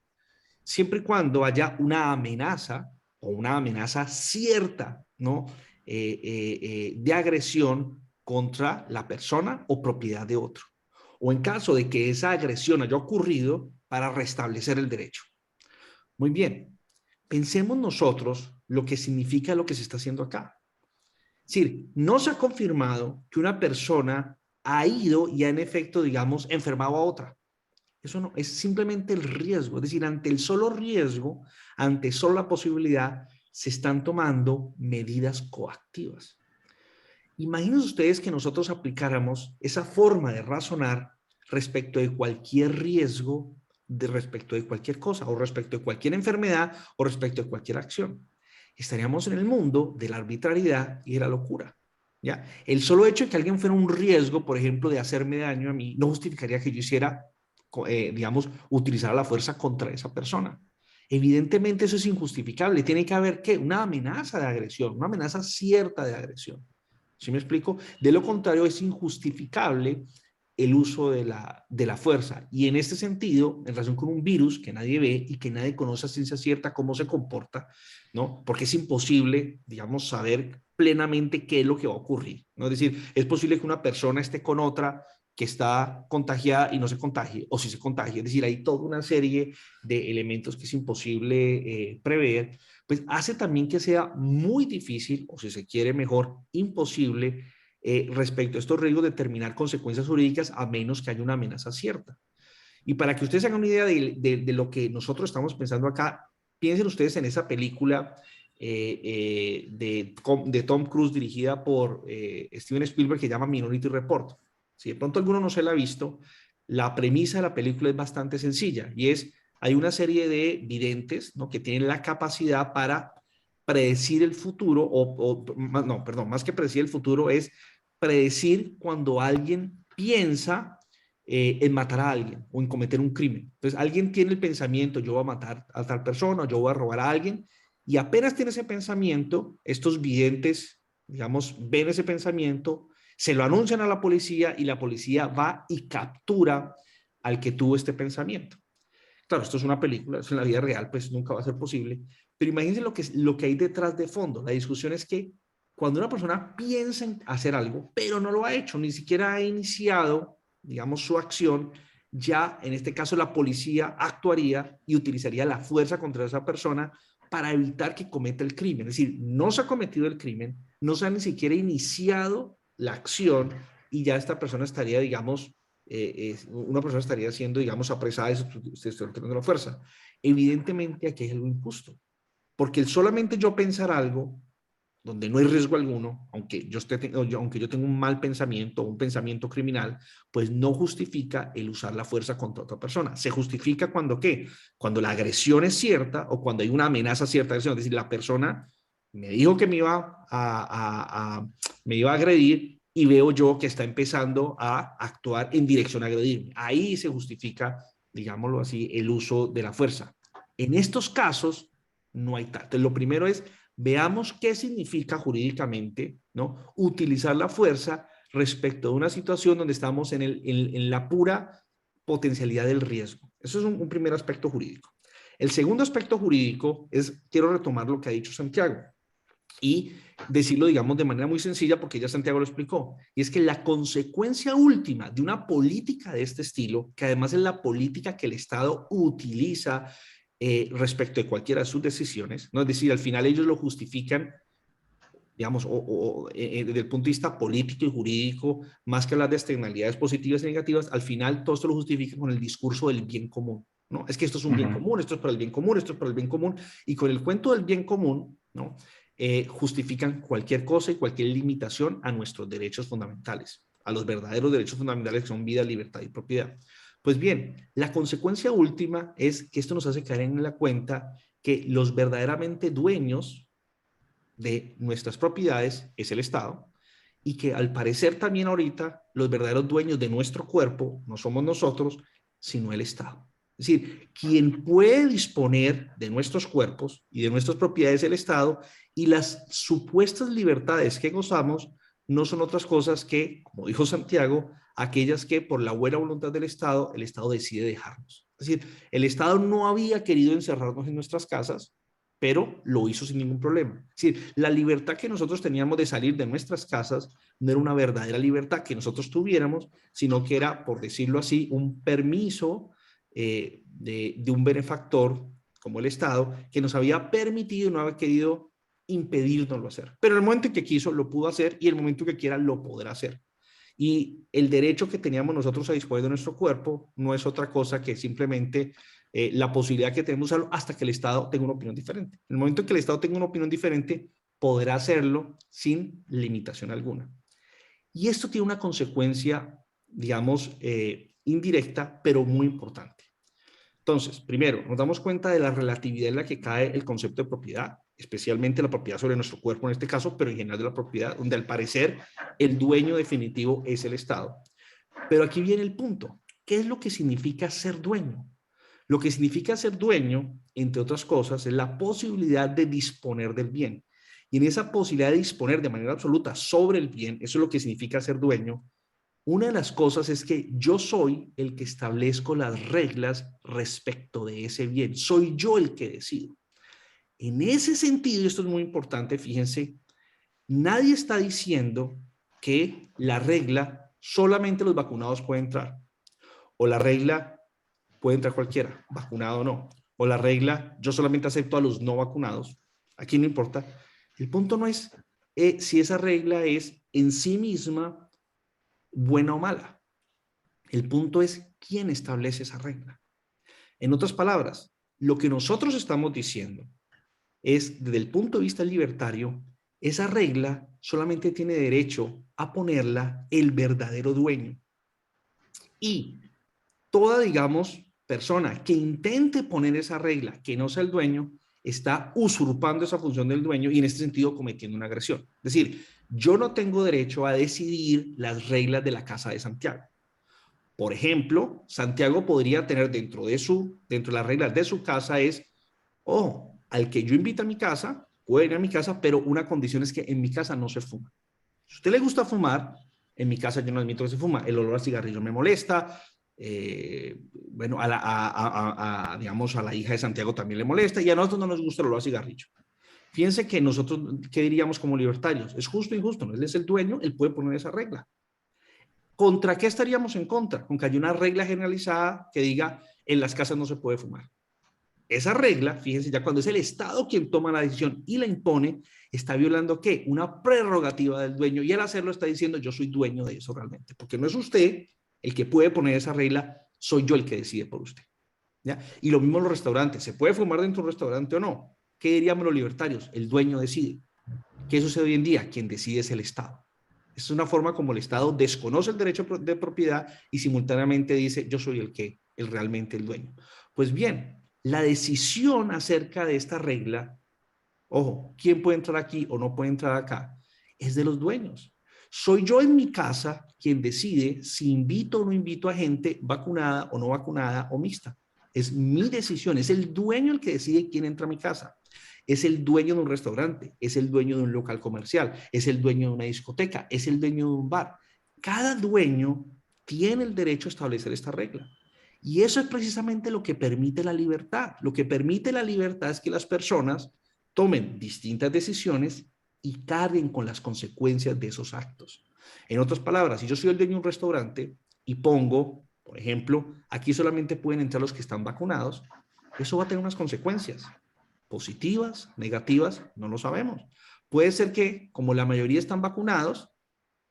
siempre y cuando haya una amenaza o una amenaza cierta, ¿no? De agresión contra la persona o propiedad de otro. O en caso de que esa agresión haya ocurrido para restablecer el derecho. Muy bien, pensemos nosotros lo que significa lo que se está haciendo acá. Es decir, no se ha confirmado que una persona ha ido y ha en efecto, digamos, enfermado a otra. Eso no, es simplemente el riesgo. Es decir, ante el solo riesgo, ante solo la posibilidad, se están tomando medidas coactivas. Imagínense ustedes que nosotros aplicáramos esa forma de razonar respecto de cualquier riesgo, respecto de cualquier cosa, o respecto de cualquier enfermedad, o respecto de cualquier acción. Estaríamos en el mundo de la arbitrariedad y de la locura. ¿Ya? El solo hecho de que alguien fuera un riesgo, por ejemplo, de hacerme daño a mí, no justificaría que yo hiciera, digamos, utilizar la fuerza contra esa persona. Evidentemente eso es injustificable. Tiene que haber, ¿qué? Una amenaza de agresión, una amenaza cierta de agresión. ¿Sí me explico? De lo contrario, es injustificable el uso de la fuerza. Y en este sentido, en relación con un virus que nadie ve y que nadie conoce a ciencia cierta cómo se comporta, ¿no? Porque es imposible, digamos, saber plenamente qué es lo que va a ocurrir, ¿no? Es decir, es posible que una persona esté con otra que está contagiada y no se contagie, o si se contagia. Es decir, hay toda una serie de elementos que es imposible prever, pues hace también que sea muy difícil, o si se quiere mejor, imposible, respecto a estos riesgos, determinar consecuencias jurídicas a menos que haya una amenaza cierta. Y para que ustedes hagan una idea de lo que nosotros estamos pensando acá, piensen ustedes en esa película de Tom Cruise dirigida por Steven Spielberg que se llama Minority Report. Si de pronto alguno no se la ha visto, la premisa de la película es bastante sencilla y es, hay una serie de videntes, ¿no?, que tienen la capacidad para predecir el futuro, no, perdón, más que predecir el futuro es predecir cuando alguien piensa en matar a alguien o en cometer un crimen. Entonces, alguien tiene el pensamiento, yo voy a matar a tal persona, o yo voy a robar a alguien, y apenas tiene ese pensamiento, estos videntes, digamos, ven ese pensamiento, se lo anuncian a la policía y la policía va y captura al que tuvo este pensamiento. Claro, esto es una película, eso en la vida real pues nunca va a ser posible, pero imagínense lo que hay detrás de fondo. La discusión es que cuando una persona piensa en hacer algo, pero no lo ha hecho, ni siquiera ha iniciado, digamos, su acción, ya en este caso la policía actuaría y utilizaría la fuerza contra esa persona para evitar que cometa el crimen. Es decir, no se ha cometido el crimen, no se ha ni siquiera iniciado la acción y ya esta persona estaría, digamos, una persona estaría siendo, digamos, apresada y se está utilizando la fuerza. Evidentemente aquí hay algo injusto, porque el solamente yo pensar algo donde no hay riesgo alguno, aunque yo tenga un mal pensamiento, un pensamiento criminal, pues no justifica el usar la fuerza contra otra persona. Se justifica cuando ¿qué? Cuando la agresión es cierta o cuando hay una amenaza cierta de agresión. Es decir, la persona me dijo que me iba a agredir y veo yo que está empezando a actuar en dirección a agredirme. Ahí se justifica, digámoslo así, el uso de la fuerza. En estos casos no hay tal. Entonces, lo primero es veamos qué significa jurídicamente, ¿no?, utilizar la fuerza respecto a una situación donde estamos en la pura potencialidad del riesgo. Eso es un primer aspecto jurídico. El segundo aspecto jurídico es, quiero retomar lo que ha dicho Santiago y decirlo, digamos, de manera muy sencilla, porque ya Santiago lo explicó, y es que la consecuencia última de una política de este estilo, que además es la política que el Estado utiliza respecto de cualquiera de sus decisiones, ¿no? Es decir, al final ellos lo justifican, digamos, desde el punto de vista político y jurídico, más que hablar de externalidades positivas y negativas, al final todo esto lo justifican con el discurso del bien común, ¿no? Es que esto es un bien común, esto es para el bien común, esto es para el bien común, y con el cuento del bien común, ¿no?, justifican cualquier cosa y cualquier limitación a nuestros derechos fundamentales, a los verdaderos derechos fundamentales que son vida, libertad y propiedad. Pues bien, la consecuencia última es que esto nos hace caer en la cuenta que los verdaderamente dueños de nuestras propiedades es el Estado y que al parecer también ahorita los verdaderos dueños de nuestro cuerpo no somos nosotros, sino el Estado. Es decir, quien puede disponer de nuestros cuerpos y de nuestras propiedades es el Estado, y las supuestas libertades que gozamos no son otras cosas que, como dijo Santiago, aquellas que por la buena voluntad del Estado, el Estado decide dejarnos. Es decir, el Estado no había querido encerrarnos en nuestras casas, pero lo hizo sin ningún problema. Es decir, la libertad que nosotros teníamos de salir de nuestras casas no era una verdadera libertad que nosotros tuviéramos, sino que era, por decirlo así, un permiso de un benefactor como el Estado, que nos había permitido y no había querido impedirnoslo hacer. Pero en el momento en que quiso, lo pudo hacer, y el momento que quiera, lo podrá hacer. Y el derecho que teníamos nosotros a disponer de nuestro cuerpo no es otra cosa que simplemente la posibilidad que tenemos hasta que el Estado tenga una opinión diferente. En el momento en que el Estado tenga una opinión diferente, podrá hacerlo sin limitación alguna. Y esto tiene una consecuencia, digamos, indirecta, pero muy importante. Entonces, primero, nos damos cuenta de la relatividad en la que cae el concepto de propiedad, especialmente la propiedad sobre nuestro cuerpo en este caso, pero en general de la propiedad, donde al parecer el dueño definitivo es el Estado. Pero aquí viene el punto. ¿Qué es lo que significa ser dueño? Lo que significa ser dueño, entre otras cosas, es la posibilidad de disponer del bien. Y en esa posibilidad de disponer de manera absoluta sobre el bien, eso es lo que significa ser dueño. Una de las cosas es que yo soy el que establezco las reglas respecto de ese bien. Soy yo el que decido. En ese sentido, y esto es muy importante, fíjense, nadie está diciendo que la regla solamente los vacunados pueden entrar, o la regla puede entrar cualquiera, vacunado o no, o la regla yo solamente acepto a los no vacunados. Aquí no importa. El punto no es si esa regla es en sí misma buena o mala. El punto es quién establece esa regla. En otras palabras, lo que nosotros estamos diciendo es, desde el punto de vista libertario, esa regla solamente tiene derecho a ponerla el verdadero dueño. Y toda, digamos, persona que intente poner esa regla que no sea el dueño, está usurpando esa función del dueño y en este sentido cometiendo una agresión. Es decir, yo no tengo derecho a decidir las reglas de la casa de Santiago. Por ejemplo, Santiago podría tener dentro de las reglas de su casa es, oh, al que yo invito a mi casa, puede ir a mi casa, pero una condición es que en mi casa no se fuma. Si a usted le gusta fumar, en mi casa yo no admito que se fuma. El olor a cigarrillo me molesta. Bueno, digamos, a la hija de Santiago también le molesta y a nosotros no nos gusta el olor a cigarrillo. Fíjense que nosotros, ¿qué diríamos como libertarios? ¿Es justo o injusto? No, él es el dueño, él puede poner esa regla. ¿Contra qué estaríamos en contra? Con que haya una regla generalizada que diga en las casas no se puede fumar. Esa regla, fíjense, ya cuando es el Estado quien toma la decisión y la impone, está violando ¿qué? Una prerrogativa del dueño y al hacerlo está diciendo yo soy dueño de eso realmente, porque no es usted el que puede poner esa regla, soy yo el que decide por usted. ¿Ya? Y lo mismo en los restaurantes, ¿se puede fumar dentro de un restaurante o no? ¿Qué diríamos los libertarios? El dueño decide. ¿Qué sucede hoy en día? Quien decide es el Estado. Es una forma como el Estado desconoce el derecho de propiedad y simultáneamente dice yo soy realmente el dueño. Pues bien, la decisión acerca de esta regla, ojo, quién puede entrar aquí o no puede entrar acá, es de los dueños. Soy yo en mi casa quien decide si invito o no invito a gente vacunada o no vacunada o mixta. Es mi decisión, es el dueño el que decide quién entra a mi casa. Es el dueño de un restaurante, es el dueño de un local comercial, es el dueño de una discoteca, es el dueño de un bar. Cada dueño tiene el derecho a establecer esta regla. Y eso es precisamente lo que permite la libertad. Lo que permite la libertad es que las personas tomen distintas decisiones y carguen con las consecuencias de esos actos. En otras palabras, si yo soy el dueño de un restaurante y pongo, por ejemplo, aquí solamente pueden entrar los que están vacunados, eso va a tener unas consecuencias. Positivas, negativas, no lo sabemos. Puede ser que, como la mayoría están vacunados,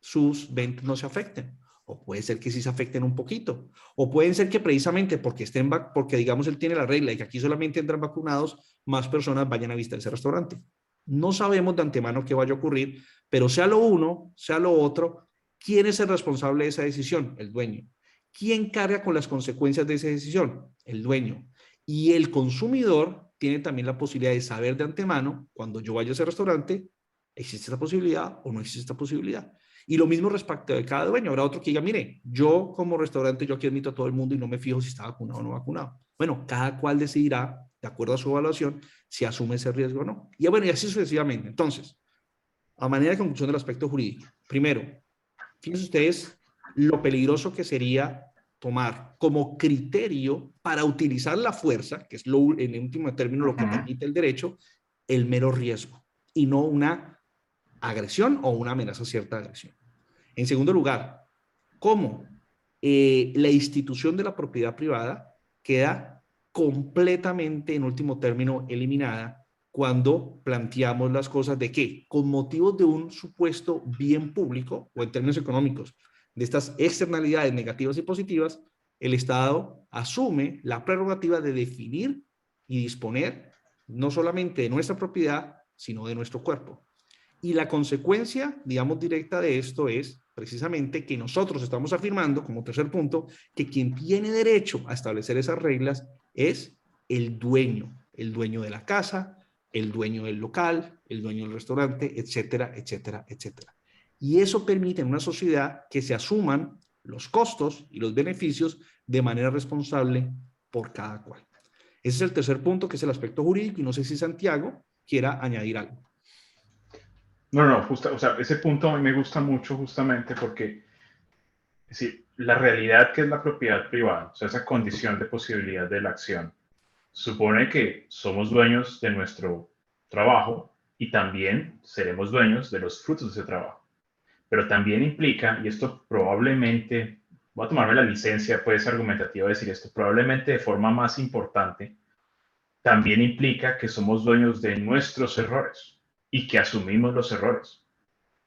sus ventas no se afecten. O puede ser que sí se afecten un poquito. O pueden ser que precisamente porque digamos él tiene la regla y que aquí solamente entran vacunados, más personas vayan a visitar ese restaurante. No sabemos de antemano qué vaya a ocurrir, pero sea lo uno, sea lo otro, ¿quién es el responsable de esa decisión? El dueño. ¿Quién carga con las consecuencias de esa decisión? El dueño. Y el consumidor tiene también la posibilidad de saber de antemano, cuando yo vaya a ese restaurante, ¿existe esta posibilidad o no existe esta posibilidad? Y lo mismo respecto de cada dueño. Habrá otro que diga, mire, yo como restaurante, yo aquí admito a todo el mundo y no me fijo si está vacunado o no vacunado. Bueno, cada cual decidirá, de acuerdo a su evaluación, si asume ese riesgo o no. Y bueno, y así sucesivamente. Entonces, a manera de conclusión del aspecto jurídico, primero, fíjense ustedes lo peligroso que sería tomar como criterio para utilizar la fuerza, que es en último término lo que permite el derecho, el mero riesgo y no una agresión o una amenaza a cierta agresión. En segundo lugar, cómo la institución de la propiedad privada queda completamente, en último término, eliminada cuando planteamos las cosas de que, con motivos de un supuesto bien público, o en términos económicos, de estas externalidades negativas y positivas, el Estado asume la prerrogativa de definir y disponer no solamente de nuestra propiedad, sino de nuestro cuerpo. Y la consecuencia, digamos, directa de esto es precisamente que nosotros estamos afirmando, como tercer punto, que quien tiene derecho a establecer esas reglas es el dueño de la casa, el dueño del local, el dueño del restaurante, etcétera, etcétera, etcétera. Y eso permite en una sociedad que se asuman los costos y los beneficios de manera responsable por cada cual. Ese es el tercer punto, que es el aspecto jurídico, y no sé si Santiago quiera añadir algo. No, justo, o sea, ese punto a mí me gusta mucho justamente porque, es decir, la realidad que es la propiedad privada, o sea, esa condición de posibilidad de la acción, supone que somos dueños de nuestro trabajo y también seremos dueños de los frutos de ese trabajo. Pero también implica, y esto probablemente, voy a tomarme la licencia, puede ser argumentativo decir esto, probablemente de forma más importante, también implica que somos dueños de nuestros errores y que asumimos los errores.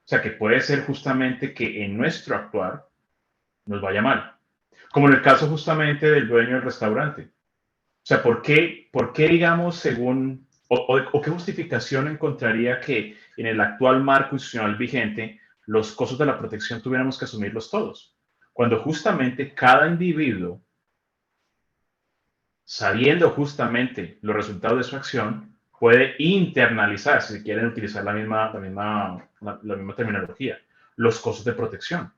O sea, que puede ser justamente que en nuestro actuar nos vaya mal. Como en el caso justamente del dueño del restaurante. O sea, por qué digamos, según, o qué justificación encontraría que en el actual marco institucional vigente los costos de la protección tuviéramos que asumirlos todos? Cuando justamente cada individuo, sabiendo justamente los resultados de su acción, puede internalizar, si quieren utilizar la misma terminología, los costos de protección.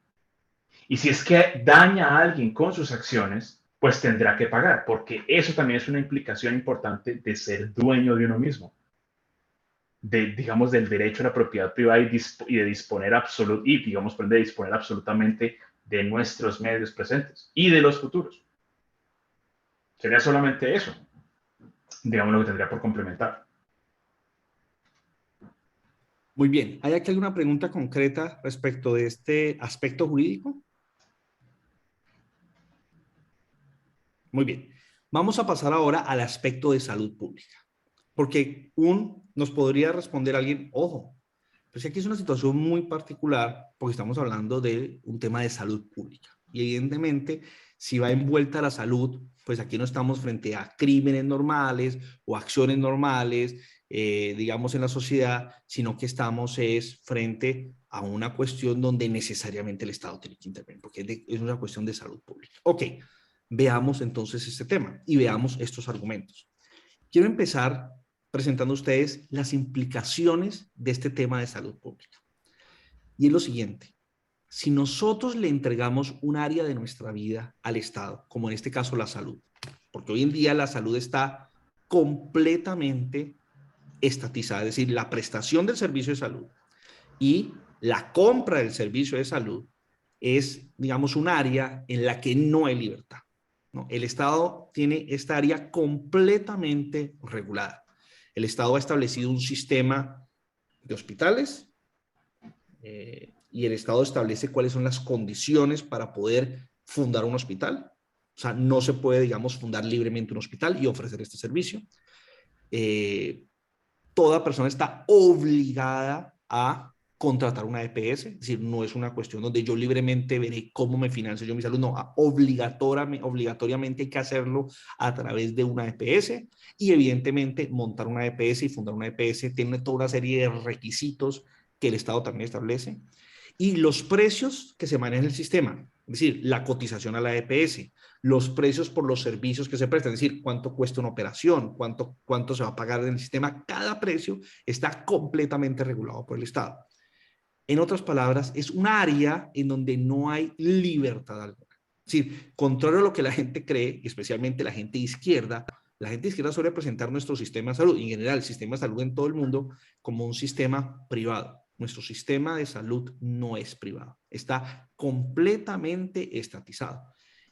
Y si es que daña a alguien con sus acciones, pues tendrá que pagar, porque eso también es una implicación importante de ser dueño de uno mismo, digamos, del derecho a la propiedad privada y de disponer digamos, de disponer absolutamente de nuestros medios presentes y de los futuros. Sería solamente eso, digamos, lo que tendría por complementar. Muy bien. ¿Hay aquí alguna pregunta concreta respecto de este aspecto jurídico? Muy bien. Vamos a pasar ahora al aspecto de salud pública. Porque nos podría responder alguien, ojo, pues aquí es una situación muy particular porque estamos hablando de un tema de salud pública. Y evidentemente, si va envuelta la salud, pues aquí no estamos frente a crímenes normales o acciones normales, digamos, en la sociedad, sino que estamos frente a una cuestión donde necesariamente el Estado tiene que intervenir, porque es una cuestión de salud pública. Ok, veamos entonces este tema y veamos estos argumentos. Quiero empezar presentando a ustedes las implicaciones de este tema de salud pública. Y es lo siguiente, si nosotros le entregamos un área de nuestra vida al Estado, como en este caso la salud, porque hoy en día la salud está completamente estatizada, es decir, la prestación del servicio de salud y la compra del servicio de salud es, digamos, un área en la que no hay libertad, ¿no? El Estado tiene esta área completamente regulada. El Estado ha establecido un sistema de hospitales y el Estado establece cuáles son las condiciones para poder fundar un hospital. O sea, no se puede, digamos, fundar libremente un hospital y ofrecer este servicio. Toda persona está obligada a contratar una EPS, es decir, no es una cuestión donde yo libremente veré cómo me financio yo mi salud, no, obligatoriamente hay que hacerlo a través de una EPS y evidentemente montar una EPS y fundar una EPS tiene toda una serie de requisitos que el Estado también establece y los precios que se manejan en el sistema, es decir, la cotización a la EPS, los precios por los servicios que se prestan, es decir, cuánto cuesta una operación, cuánto se va a pagar en el sistema, cada precio está completamente regulado por el Estado. En otras palabras, es un área en donde no hay libertad alguna. Es decir, contrario a lo que la gente cree, especialmente la gente izquierda suele presentar nuestro sistema de salud, y en general el sistema de salud en todo el mundo, como un sistema privado. Nuestro sistema de salud no es privado, está completamente estatizado.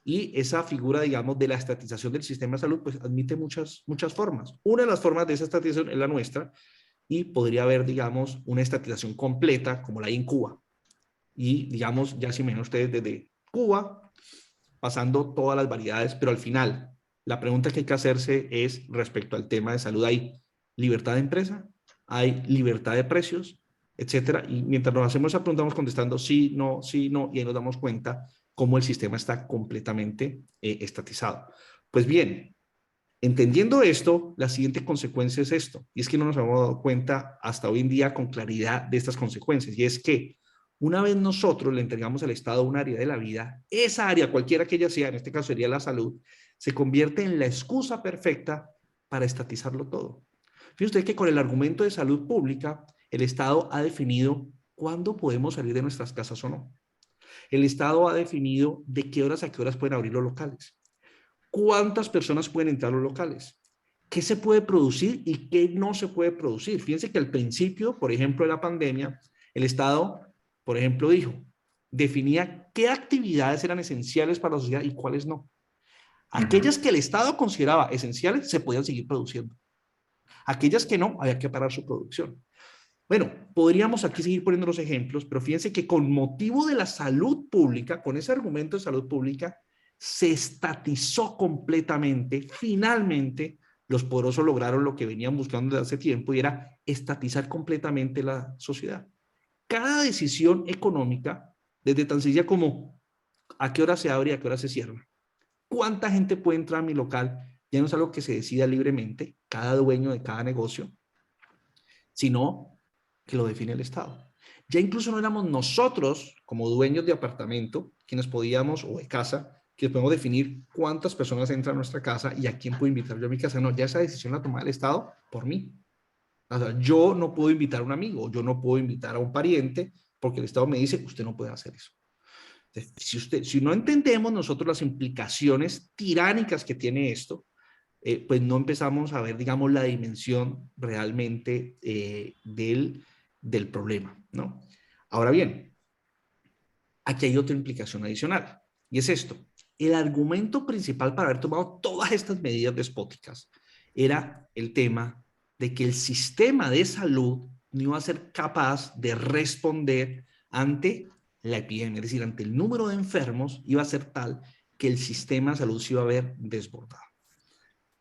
Y esa figura, digamos, de la estatización del sistema de salud, pues admite muchas formas. Una de las formas de esa estatización es la nuestra, y podría haber, digamos, una estatización completa como la hay en Cuba. Y, digamos, ya se imaginan ustedes desde Cuba, pasando todas las variedades, pero al final, la pregunta que hay que hacerse es respecto al tema de salud. ¿Hay libertad de empresa? ¿Hay libertad de precios? Etcétera. Y mientras nos hacemos esa pregunta, vamos contestando sí, no, y ahí nos damos cuenta cómo el sistema está completamente estatizado. Pues bien, entendiendo esto, la siguiente consecuencia es esto, y es que no nos hemos dado cuenta hasta hoy en día con claridad de estas consecuencias, y es que una vez nosotros le entregamos al Estado un área de la vida, esa área, cualquiera que ella sea, en este caso sería la salud, se convierte en la excusa perfecta para estatizarlo todo. Fíjese usted que con el argumento de salud pública, el Estado ha definido cuándo podemos salir de nuestras casas o no. El Estado ha definido de qué horas a qué horas pueden abrir los locales. ¿Cuántas personas pueden entrar a los locales? ¿Qué se puede producir y qué no se puede producir? Fíjense que al principio, por ejemplo, de la pandemia, el Estado, por ejemplo, definía qué actividades eran esenciales para la sociedad y cuáles no. Aquellas que el Estado consideraba esenciales se podían seguir produciendo. Aquellas que no, había que parar su producción. Bueno, podríamos aquí seguir poniendo los ejemplos, pero fíjense que con motivo de la salud pública, con ese argumento de salud pública, se estatizó completamente. Finalmente, los poderosos lograron lo que venían buscando desde hace tiempo y era estatizar completamente la sociedad. Cada decisión económica, desde tan sencilla como a qué hora se abre y a qué hora se cierra, cuánta gente puede entrar a mi local, ya no es algo que se decida libremente, cada dueño de cada negocio, sino que lo define el Estado. Ya incluso no éramos nosotros, como dueños de apartamento, quienes podíamos, o de casa, que podemos definir cuántas personas entran a nuestra casa y a quién puedo invitar yo a mi casa. No, ya esa decisión la toma el Estado por mí. O sea, yo no puedo invitar a un amigo, yo no puedo invitar a un pariente, porque el Estado me dice, usted no puede hacer eso. Entonces, si no entendemos nosotros las implicaciones tiránicas que tiene esto, pues no empezamos a ver, digamos, la dimensión realmente del problema, ¿no? Ahora bien, aquí hay otra implicación adicional, y es esto. El argumento principal para haber tomado todas estas medidas despóticas era el tema de que el sistema de salud no iba a ser capaz de responder ante la epidemia, es decir, ante el número de enfermos iba a ser tal que el sistema de salud se iba a ver desbordado.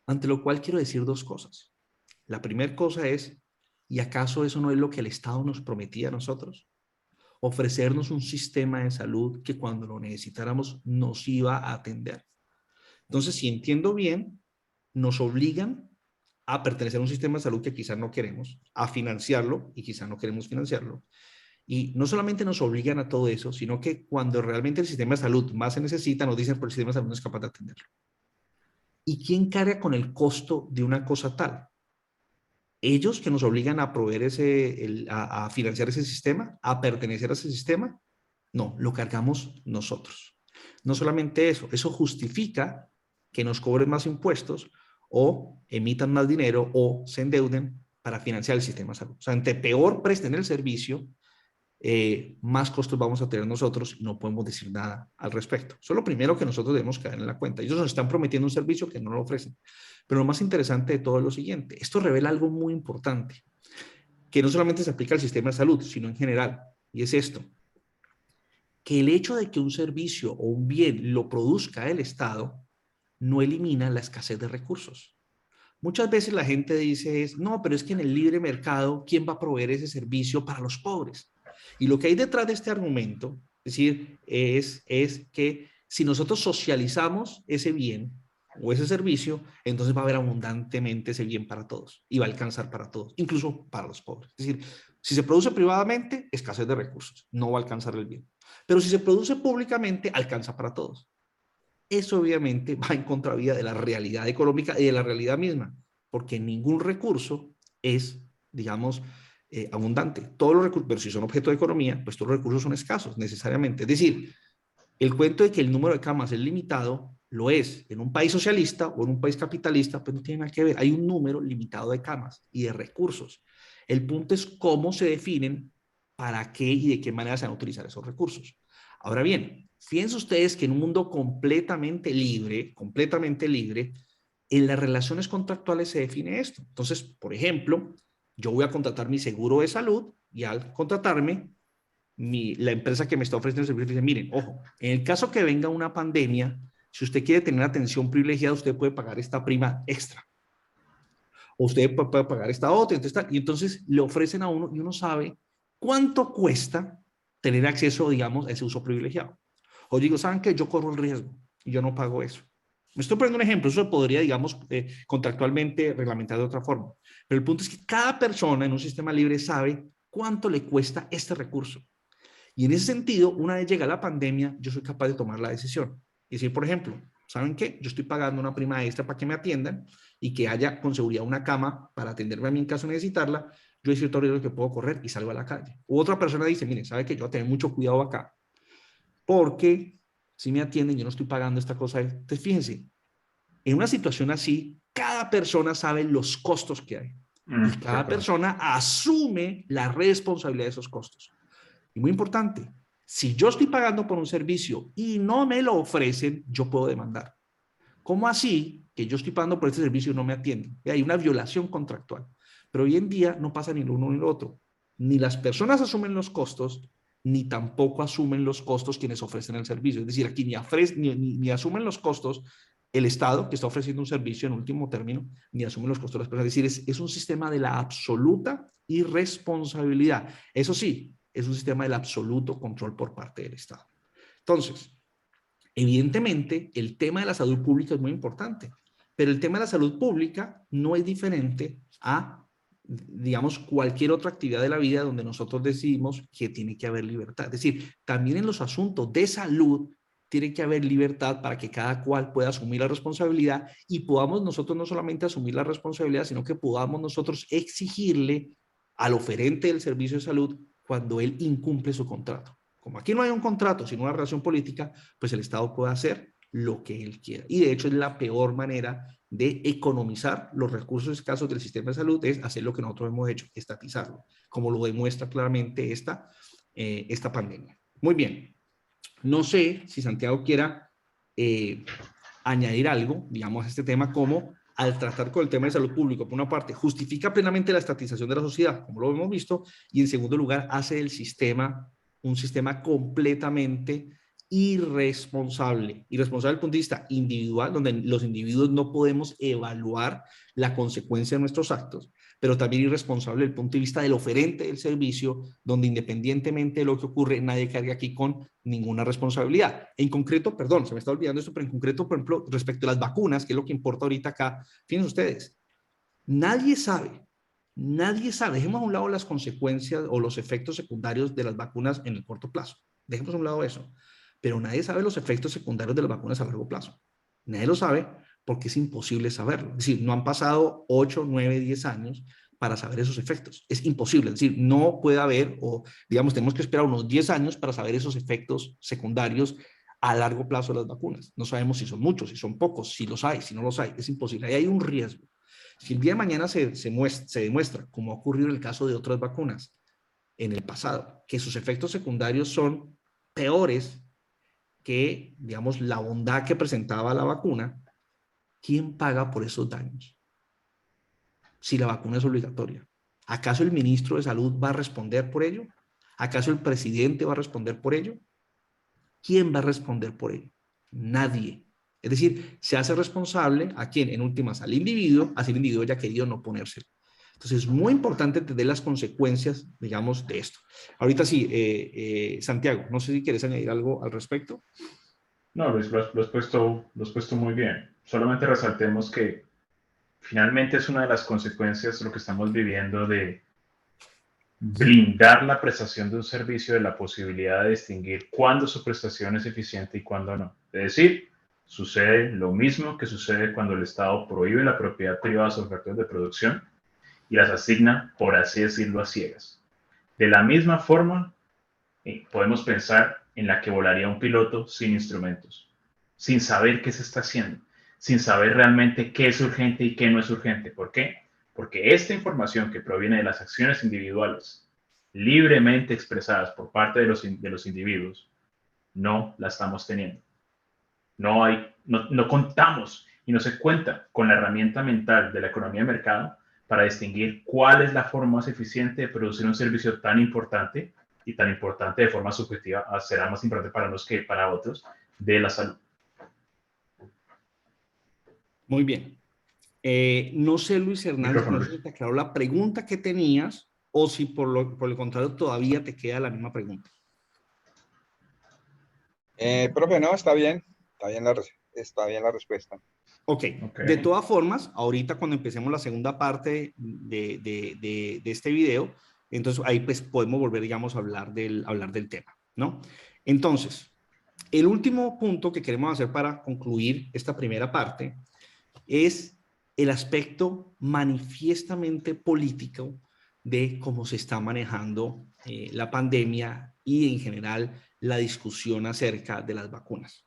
Ante lo cual quiero decir dos cosas. La primera cosa es, ¿y acaso eso no es lo que el Estado nos prometía a nosotros? Ofrecernos un sistema de salud que cuando lo necesitáramos nos iba a atender. Entonces, si entiendo bien, nos obligan a pertenecer a un sistema de salud que quizás no queremos, a financiarlo y quizás no queremos financiarlo. Y no solamente nos obligan a todo eso, sino que cuando realmente el sistema de salud más se necesita, nos dicen, pero el sistema de salud no es capaz de atenderlo. ¿Y quién carga con el costo de una cosa tal? Ellos que nos obligan a proveer a financiar ese sistema, a pertenecer a ese sistema, no, lo cargamos nosotros. No solamente eso, eso justifica que nos cobren más impuestos o emitan más dinero o se endeuden para financiar el sistema de salud. O sea, ante peor presten el servicio, más costos vamos a tener nosotros y no podemos decir nada al respecto. Eso es lo primero que nosotros debemos caer en la cuenta. Ellos nos están prometiendo un servicio que no lo ofrecen. Pero lo más interesante de todo es lo siguiente. Esto revela algo muy importante, que no solamente se aplica al sistema de salud, sino en general. Y es esto, que el hecho de que un servicio o un bien lo produzca el Estado no elimina la escasez de recursos. Muchas veces la gente dice, no, pero es que en el libre mercado, ¿quién va a proveer ese servicio para los pobres? Y lo que hay detrás de este argumento, es decir, es que si nosotros socializamos ese bien o ese servicio, entonces va a haber abundantemente ese bien para todos y va a alcanzar para todos, incluso para los pobres. Es decir, si se produce privadamente, escasez de recursos, no va a alcanzar el bien. Pero si se produce públicamente, alcanza para todos. Eso obviamente va en contravía de la realidad económica y de la realidad misma, porque ningún recurso es, digamos, abundante. Todos los recursos, pero si son objeto de economía, pues todos los recursos son escasos necesariamente. Es decir, el cuento de que el número de camas es limitado, lo es en un país socialista o en un país capitalista, pues no tiene nada que ver. Hay un número limitado de camas y de recursos. El punto es cómo se definen, para qué y de qué manera se van a utilizar esos recursos. Ahora bien, fíjense ustedes que en un mundo completamente libre, en las relaciones contractuales se define esto. Entonces, por ejemplo, yo voy a contratar mi seguro de salud y al contratarme, la empresa que me está ofreciendo el servicio dice, miren, ojo, en el caso que venga una pandemia, si usted quiere tener atención privilegiada, usted puede pagar esta prima extra. O usted puede pagar esta otra. Y entonces le ofrecen a uno y uno sabe cuánto cuesta tener acceso, digamos, a ese uso privilegiado. O digo, ¿saben qué? Yo corro el riesgo y yo no pago eso. Me estoy poniendo un ejemplo, eso podría, digamos, contractualmente reglamentar de otra forma. Pero el punto es que cada persona en un sistema libre sabe cuánto le cuesta este recurso. Y en ese sentido, una vez llega la pandemia, yo soy capaz de tomar la decisión. Y decir, por ejemplo, ¿saben qué? Yo estoy pagando una prima extra para que me atiendan y que haya con seguridad una cama para atenderme a mí en caso de necesitarla. Yo hay cierto riesgo que puedo correr y salgo a la calle. U otra persona dice, mire, ¿sabe qué? Yo voy a tener mucho cuidado acá porque si me atienden, yo no estoy pagando esta cosa. Entonces, fíjense, En una situación así, cada persona sabe los costos que hay. Y cada persona asume la responsabilidad de esos costos. Y muy importante, si yo estoy pagando por un servicio y no me lo ofrecen, yo puedo demandar. ¿Cómo así que yo estoy pagando por este servicio y no me atienden? Hay una violación contractual. Pero hoy en día no pasa ni lo uno ni lo otro. Ni las personas asumen los costos, ni tampoco asumen los costos quienes ofrecen el servicio. Es decir, aquí ni asumen los costos el Estado que está ofreciendo un servicio en último término, ni asumen los costos de las personas. Es decir, es un sistema de la absoluta irresponsabilidad. Eso sí, es un sistema del absoluto control por parte del Estado. Entonces, evidentemente, el tema de la salud pública es muy importante, pero el tema de la salud pública no es diferente a, digamos, cualquier otra actividad de la vida donde nosotros decidimos que tiene que haber libertad. Es decir, también en los asuntos de salud tiene que haber libertad para que cada cual pueda asumir la responsabilidad y podamos nosotros no solamente asumir la responsabilidad, sino que podamos nosotros exigirle al oferente del servicio de salud cuando él incumple su contrato. Como aquí no hay un contrato, sino una relación política, pues el Estado puede hacer lo que él quiera. Y de hecho es la peor manera de economizar los recursos escasos del sistema de salud, es hacer lo que nosotros hemos hecho, estatizarlo, como lo demuestra claramente esta pandemia. Muy bien. No sé si Santiago quiera añadir algo, digamos, a este tema, como al tratar con el tema de salud pública, por una parte, justifica plenamente la estatización de la sociedad, como lo hemos visto, y en segundo lugar, hace el sistema un sistema completamente irresponsable. Irresponsable desde el punto de vista individual, donde los individuos no podemos evaluar la consecuencia de nuestros actos, pero también irresponsable desde el punto de vista del oferente del servicio, donde independientemente de lo que ocurre, nadie carga aquí con ninguna responsabilidad. En concreto, perdón, se me está olvidando esto, pero en concreto, por ejemplo, respecto a las vacunas, que es lo que importa ahorita acá, fíjense ustedes, nadie sabe, dejemos a un lado las consecuencias o los efectos secundarios de las vacunas en el corto plazo, dejemos a un lado eso, pero nadie sabe los efectos secundarios de las vacunas a largo plazo. Nadie lo sabe porque es imposible saberlo. Es decir, no han pasado 8, 9, 10 años para saber esos efectos. Es imposible, es decir, no puede haber, o digamos, tenemos que esperar unos 10 años para saber esos efectos secundarios a largo plazo de las vacunas. No sabemos si son muchos, si son pocos, si los hay, si no los hay, es imposible. Ahí hay un riesgo. Si el día de mañana se demuestra, como ha ocurrido en el caso de otras vacunas en el pasado, que sus efectos secundarios son peores que, digamos, la bondad que presentaba la vacuna, ¿quién paga por esos daños? Si la vacuna es obligatoria. ¿Acaso el ministro de Salud va a responder por ello? ¿Acaso el presidente va a responder por ello? ¿Quién va a responder por ello? Nadie. Es decir, se hace responsable a quien, en últimas, al individuo, así el individuo haya querido no ponérselo. Entonces, es muy importante entender las consecuencias, digamos, de esto. Ahorita sí, Santiago, no sé si quieres añadir algo al respecto. No, Luis, lo has puesto muy bien. Solamente resaltemos que finalmente es una de las consecuencias de lo que estamos viviendo de blindar la prestación de un servicio de la posibilidad de distinguir cuándo su prestación es eficiente y cuándo no. Es decir, sucede lo mismo que sucede cuando el Estado prohíbe la propiedad privada sobre factores de producción y las asigna, por así decirlo, a ciegas. De la misma forma, podemos pensar en la que volaría un piloto sin instrumentos, sin saber qué se está haciendo, sin saber realmente qué es urgente y qué no es urgente. ¿Por qué? Porque esta información que proviene de las acciones individuales, libremente expresadas por parte de los individuos, no la estamos teniendo. No contamos y no se cuenta con la herramienta mental de la economía de mercado para distinguir cuál es la forma más eficiente de producir un servicio tan importante y tan importante de forma subjetiva, será más importante para unos que para otros, de la salud. Muy bien. No sé, Luis Hernández, Micrófono, no sé si Luis. te aclaró la pregunta que tenías o si por el contrario todavía te queda la misma pregunta. Profe, no, está bien la respuesta. Ok, Okay. de todas formas, ahorita cuando empecemos la segunda parte de este video, entonces ahí pues podemos volver, digamos, a hablar del tema, ¿no? Entonces, el último punto que queremos hacer para concluir esta primera parte es el aspecto manifiestamente político de cómo se está manejando la pandemia y en general la discusión acerca de las vacunas.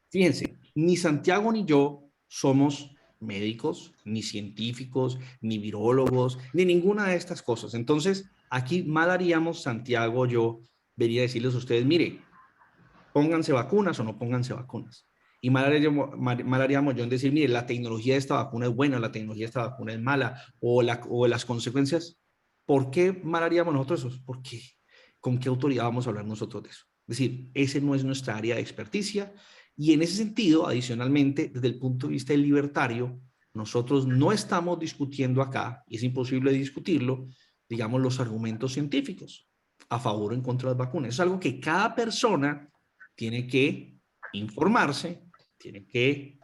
Fíjense, Ni Santiago ni yo somos médicos, ni científicos, ni virólogos, ni ninguna de estas cosas. Entonces, aquí mal haríamos, Santiago, yo, vería decirles a ustedes, mire, pónganse vacunas o no pónganse vacunas. Y mal haríamos yo en decir, mire, la tecnología de esta vacuna es buena, la tecnología de esta vacuna es mala, o las consecuencias. ¿Por qué mal haríamos nosotros eso? ¿Por qué? ¿Con qué autoridad vamos a hablar nosotros de eso? Es decir, ese no es nuestra área de experticia. Y en ese sentido, adicionalmente, desde el punto de vista del libertario, nosotros no estamos discutiendo acá, y es imposible discutirlo, digamos, los argumentos científicos a favor o en contra de las vacunas. Es algo que cada persona tiene que informarse, tiene que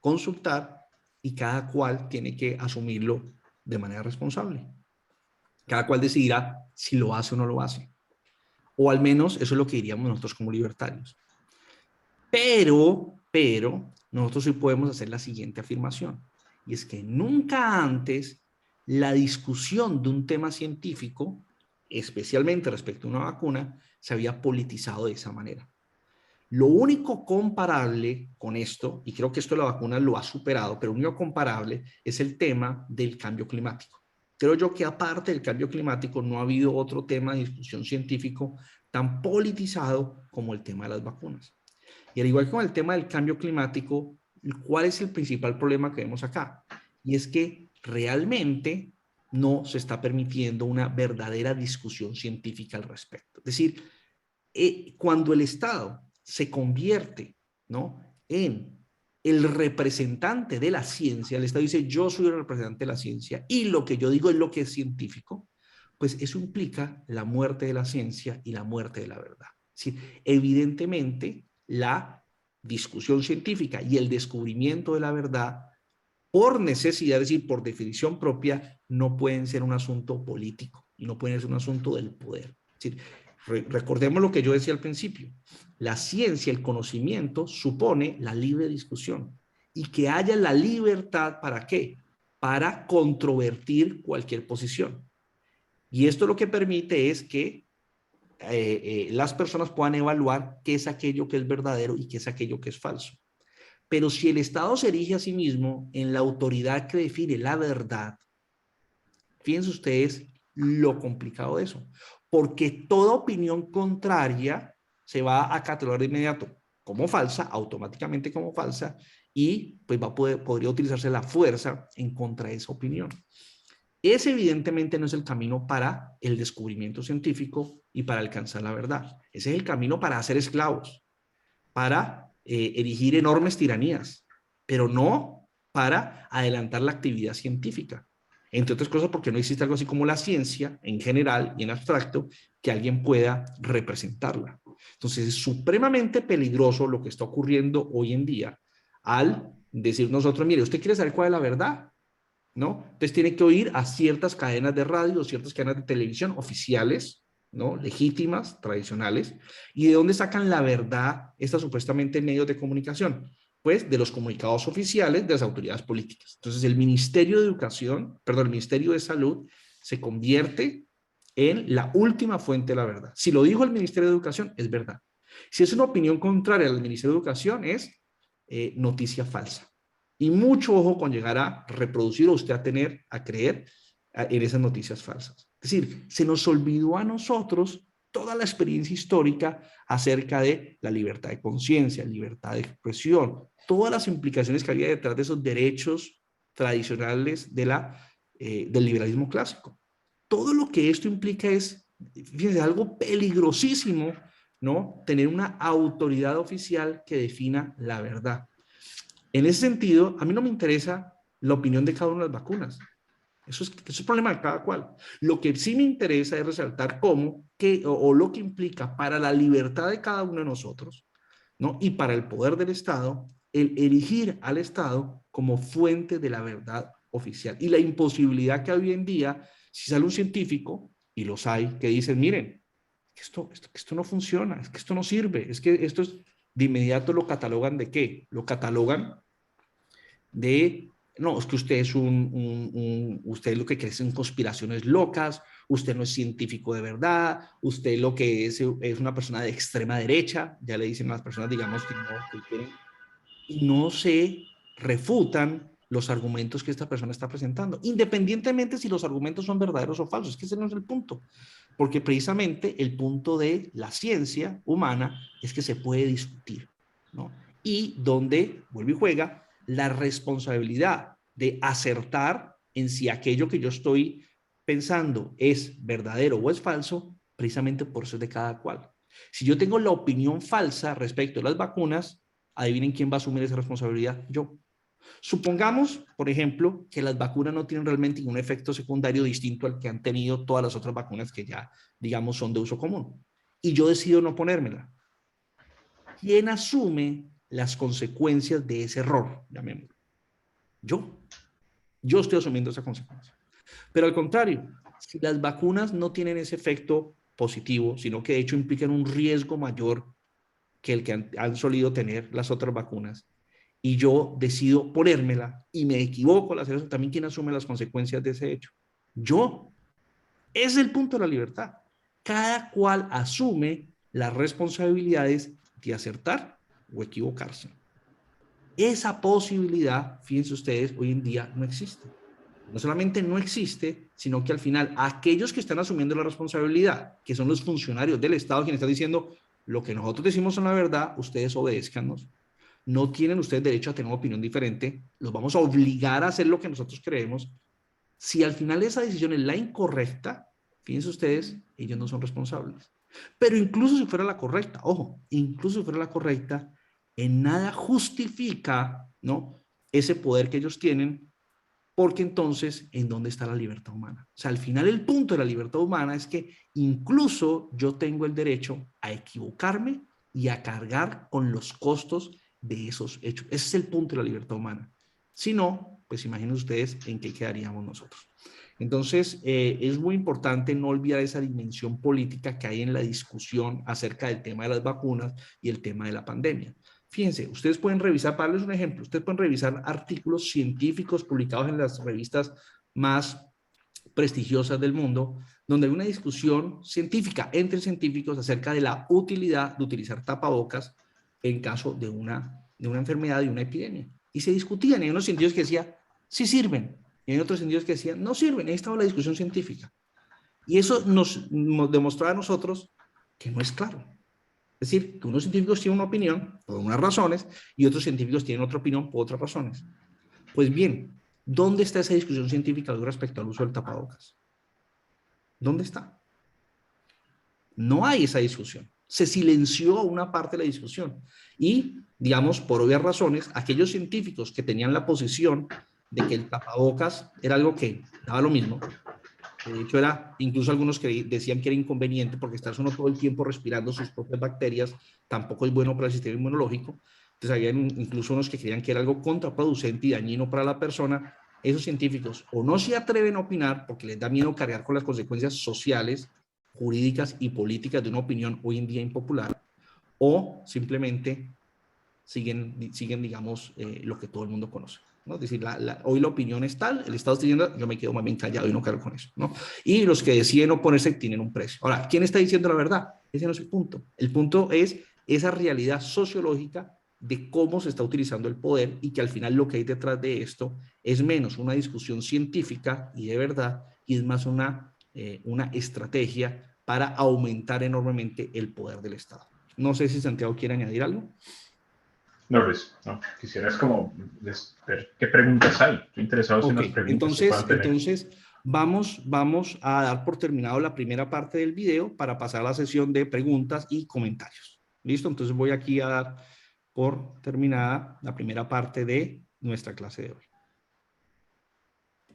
consultar y cada cual tiene que asumirlo de manera responsable. Cada cual decidirá si lo hace o no lo hace. O al menos eso es lo que diríamos nosotros como libertarios. Pero, nosotros sí podemos hacer la siguiente afirmación. Y es que nunca antes la discusión de un tema científico, especialmente respecto a una vacuna, se había politizado de esa manera. Lo único comparable con esto, y creo que esto la vacuna lo ha superado, pero lo único comparable es el tema del cambio climático. Creo yo que aparte del cambio climático no ha habido otro tema de discusión científico tan politizado como el tema de las vacunas. Y al igual que con el tema del cambio climático, ¿cuál es el principal problema que vemos acá? Y es que realmente no se está permitiendo una verdadera discusión científica al respecto. Es decir, cuando el Estado se convierte, ¿no?, en el representante de la ciencia, el Estado dice, yo soy el representante de la ciencia y lo que yo digo es lo que es científico, pues eso implica la muerte de la ciencia y la muerte de la verdad. Es decir, evidentemente, la discusión científica y el descubrimiento de la verdad, por necesidad, es decir, por definición propia, no pueden ser un asunto político y no pueden ser un asunto del poder. Es decir, recordemos lo que yo decía al principio. La ciencia, el conocimiento, supone la libre discusión y que haya la libertad, ¿para qué? Para controvertir cualquier posición. Y esto lo que permite es que las personas puedan evaluar qué es aquello que es verdadero y qué es aquello que es falso. Pero si el Estado se erige a sí mismo en la autoridad que define la verdad, fíjense ustedes lo complicado de eso, porque toda opinión contraria se va a catalogar de inmediato como falsa, automáticamente como falsa, y pues podría utilizarse la fuerza en contra de esa opinión. Ese evidentemente no es el camino para el descubrimiento científico y para alcanzar la verdad. Ese es el camino para hacer esclavos, para erigir enormes tiranías, pero no para adelantar la actividad científica. Entre otras cosas porque no existe algo así como la ciencia en general y en abstracto que alguien pueda representarla. Entonces es supremamente peligroso lo que está ocurriendo hoy en día al decir nosotros, mire, ¿usted quiere saber cuál es la verdad? ¿No? Entonces tiene que oír a ciertas cadenas de radio, ciertas cadenas de televisión oficiales, ¿no?, legítimas, tradicionales. ¿Y de dónde sacan la verdad estas supuestamente medios de comunicación? Pues de los comunicados oficiales de las autoridades políticas. Entonces el Ministerio de Educación, perdón, el Ministerio de Salud se convierte en la última fuente de la verdad. Si lo dijo el Ministerio de Educación, es verdad. Si es una opinión contraria al Ministerio de Educación, es noticia falsa. Y mucho ojo con llegar a reproducir o usted a tener, a creer en esas noticias falsas. Es decir, se nos olvidó a nosotros toda la experiencia histórica acerca de la libertad de conciencia, libertad de expresión, todas las implicaciones que había detrás de esos derechos tradicionales del liberalismo clásico. Todo lo que esto implica es, fíjense, algo peligrosísimo, ¿no? Tener una autoridad oficial que defina la verdad. En ese sentido, a mí no me interesa la opinión de cada una de las vacunas. Eso es problema de cada cual. Lo que sí me interesa es resaltar o lo que implica para la libertad de cada uno de nosotros, ¿no?, y para el poder del Estado, el erigir al Estado como fuente de la verdad oficial. Y la imposibilidad que hoy en día, si sale un científico, y los hay, que dicen, miren, esto no funciona, es que esto no sirve, es que esto es, de inmediato lo catalogan ¿de qué? Lo catalogan de, no, es que usted es usted lo que cree son conspiraciones locas, usted no es científico de verdad, usted lo que es una persona de extrema derecha, ya le dicen a las personas, digamos, que no, que quieren y no se refutan los argumentos que esta persona está presentando, independientemente si los argumentos son verdaderos o falsos, que ese no es el punto, porque precisamente el punto de la ciencia humana es que se puede discutir, ¿no? Y donde, vuelve y juega, la responsabilidad de acertar en si aquello que yo estoy pensando es verdadero o es falso, precisamente por eso es de cada cual. Si yo tengo la opinión falsa respecto a las vacunas, adivinen quién va a asumir esa responsabilidad. Yo. Supongamos, por ejemplo, que las vacunas no tienen realmente ningún efecto secundario distinto al que han tenido todas las otras vacunas que ya, digamos, son de uso común. Y yo decido no ponérmela. ¿Quién asume las consecuencias de ese error? Llamémoslo. Yo. Yo estoy asumiendo esa consecuencia. Pero al contrario, si las vacunas no tienen ese efecto positivo, sino que de hecho implican un riesgo mayor que el que han solido tener las otras vacunas, y yo decido ponérmela y me equivoco al hacer eso, también ¿quién asume las consecuencias de ese hecho? Yo. Es el punto de la libertad. Cada cual asume las responsabilidades de acertar o equivocarse. Esa posibilidad, fíjense ustedes, hoy en día no existe. No solamente no existe, sino que al final aquellos que están asumiendo la responsabilidad, que son los funcionarios del Estado, quienes están diciendo lo que nosotros decimos son la verdad, ustedes obedézcanos. No tienen ustedes derecho a tener una opinión diferente, los vamos a obligar a hacer lo que nosotros creemos. Si al final esa decisión es la incorrecta, fíjense ustedes, ellos no son responsables. Pero incluso si fuera la correcta, ojo, incluso si fuera la correcta, en nada justifica, ¿no?, ese poder que ellos tienen, porque entonces, ¿en dónde está la libertad humana? O sea, al final el punto de la libertad humana es que incluso yo tengo el derecho a equivocarme y a cargar con los costos de esos hechos. Ese es el punto de la libertad humana. Si no, pues imaginen ustedes en qué quedaríamos nosotros. Entonces, es muy importante no olvidar esa dimensión política que hay en la discusión acerca del tema de las vacunas y el tema de la pandemia. Fíjense, ustedes pueden revisar, para darles un ejemplo, ustedes pueden revisar artículos científicos publicados en las revistas más prestigiosas del mundo, donde hay una discusión científica entre científicos acerca de la utilidad de utilizar tapabocas en caso de una enfermedad, de una epidemia. Y se discutían, y hay unos científicos que decían, sí sirven, y hay otros científicos que decían, no sirven, ahí estaba la discusión científica. Y eso nos demostraba a nosotros que no es claro. Es decir, que unos científicos tienen una opinión por unas razones y otros científicos tienen otra opinión por otras razones. Pues bien, ¿dónde está esa discusión científica respecto al uso del tapabocas? ¿Dónde está? No hay esa discusión. Se silenció una parte de la discusión. Y, digamos, por obvias razones, aquellos científicos que tenían la posición de que el tapabocas era algo que daba lo mismo, de hecho era, incluso algunos que decían que era inconveniente porque estar uno todo el tiempo respirando sus propias bacterias tampoco es bueno para el sistema inmunológico. Entonces había incluso unos que creían que era algo contraproducente y dañino para la persona. Esos científicos o no se atreven a opinar porque les da miedo cargar con las consecuencias sociales, jurídicas y políticas de una opinión hoy en día impopular, o simplemente siguen digamos, lo que todo el mundo conoce, ¿no? Es decir, hoy la opinión es tal, el Estado está diciendo, yo me quedo más bien callado y no cargo con eso, ¿no? Y los que deciden oponerse tienen un precio. Ahora, ¿quién está diciendo la verdad? Ese no es el punto. El punto es esa realidad sociológica de cómo se está utilizando el poder y que al final lo que hay detrás de esto es menos una discusión científica y de verdad, y es más una estrategia para aumentar enormemente el poder del Estado. No sé si Santiago quiere añadir algo. No, Luis, no. Quisieras como ver qué preguntas hay. Estoy interesado en las preguntas que puedan tener. Entonces vamos a dar por terminado la primera parte del video para pasar a la sesión de preguntas y comentarios. ¿Listo? Entonces voy aquí a dar por terminada la primera parte de nuestra clase de hoy.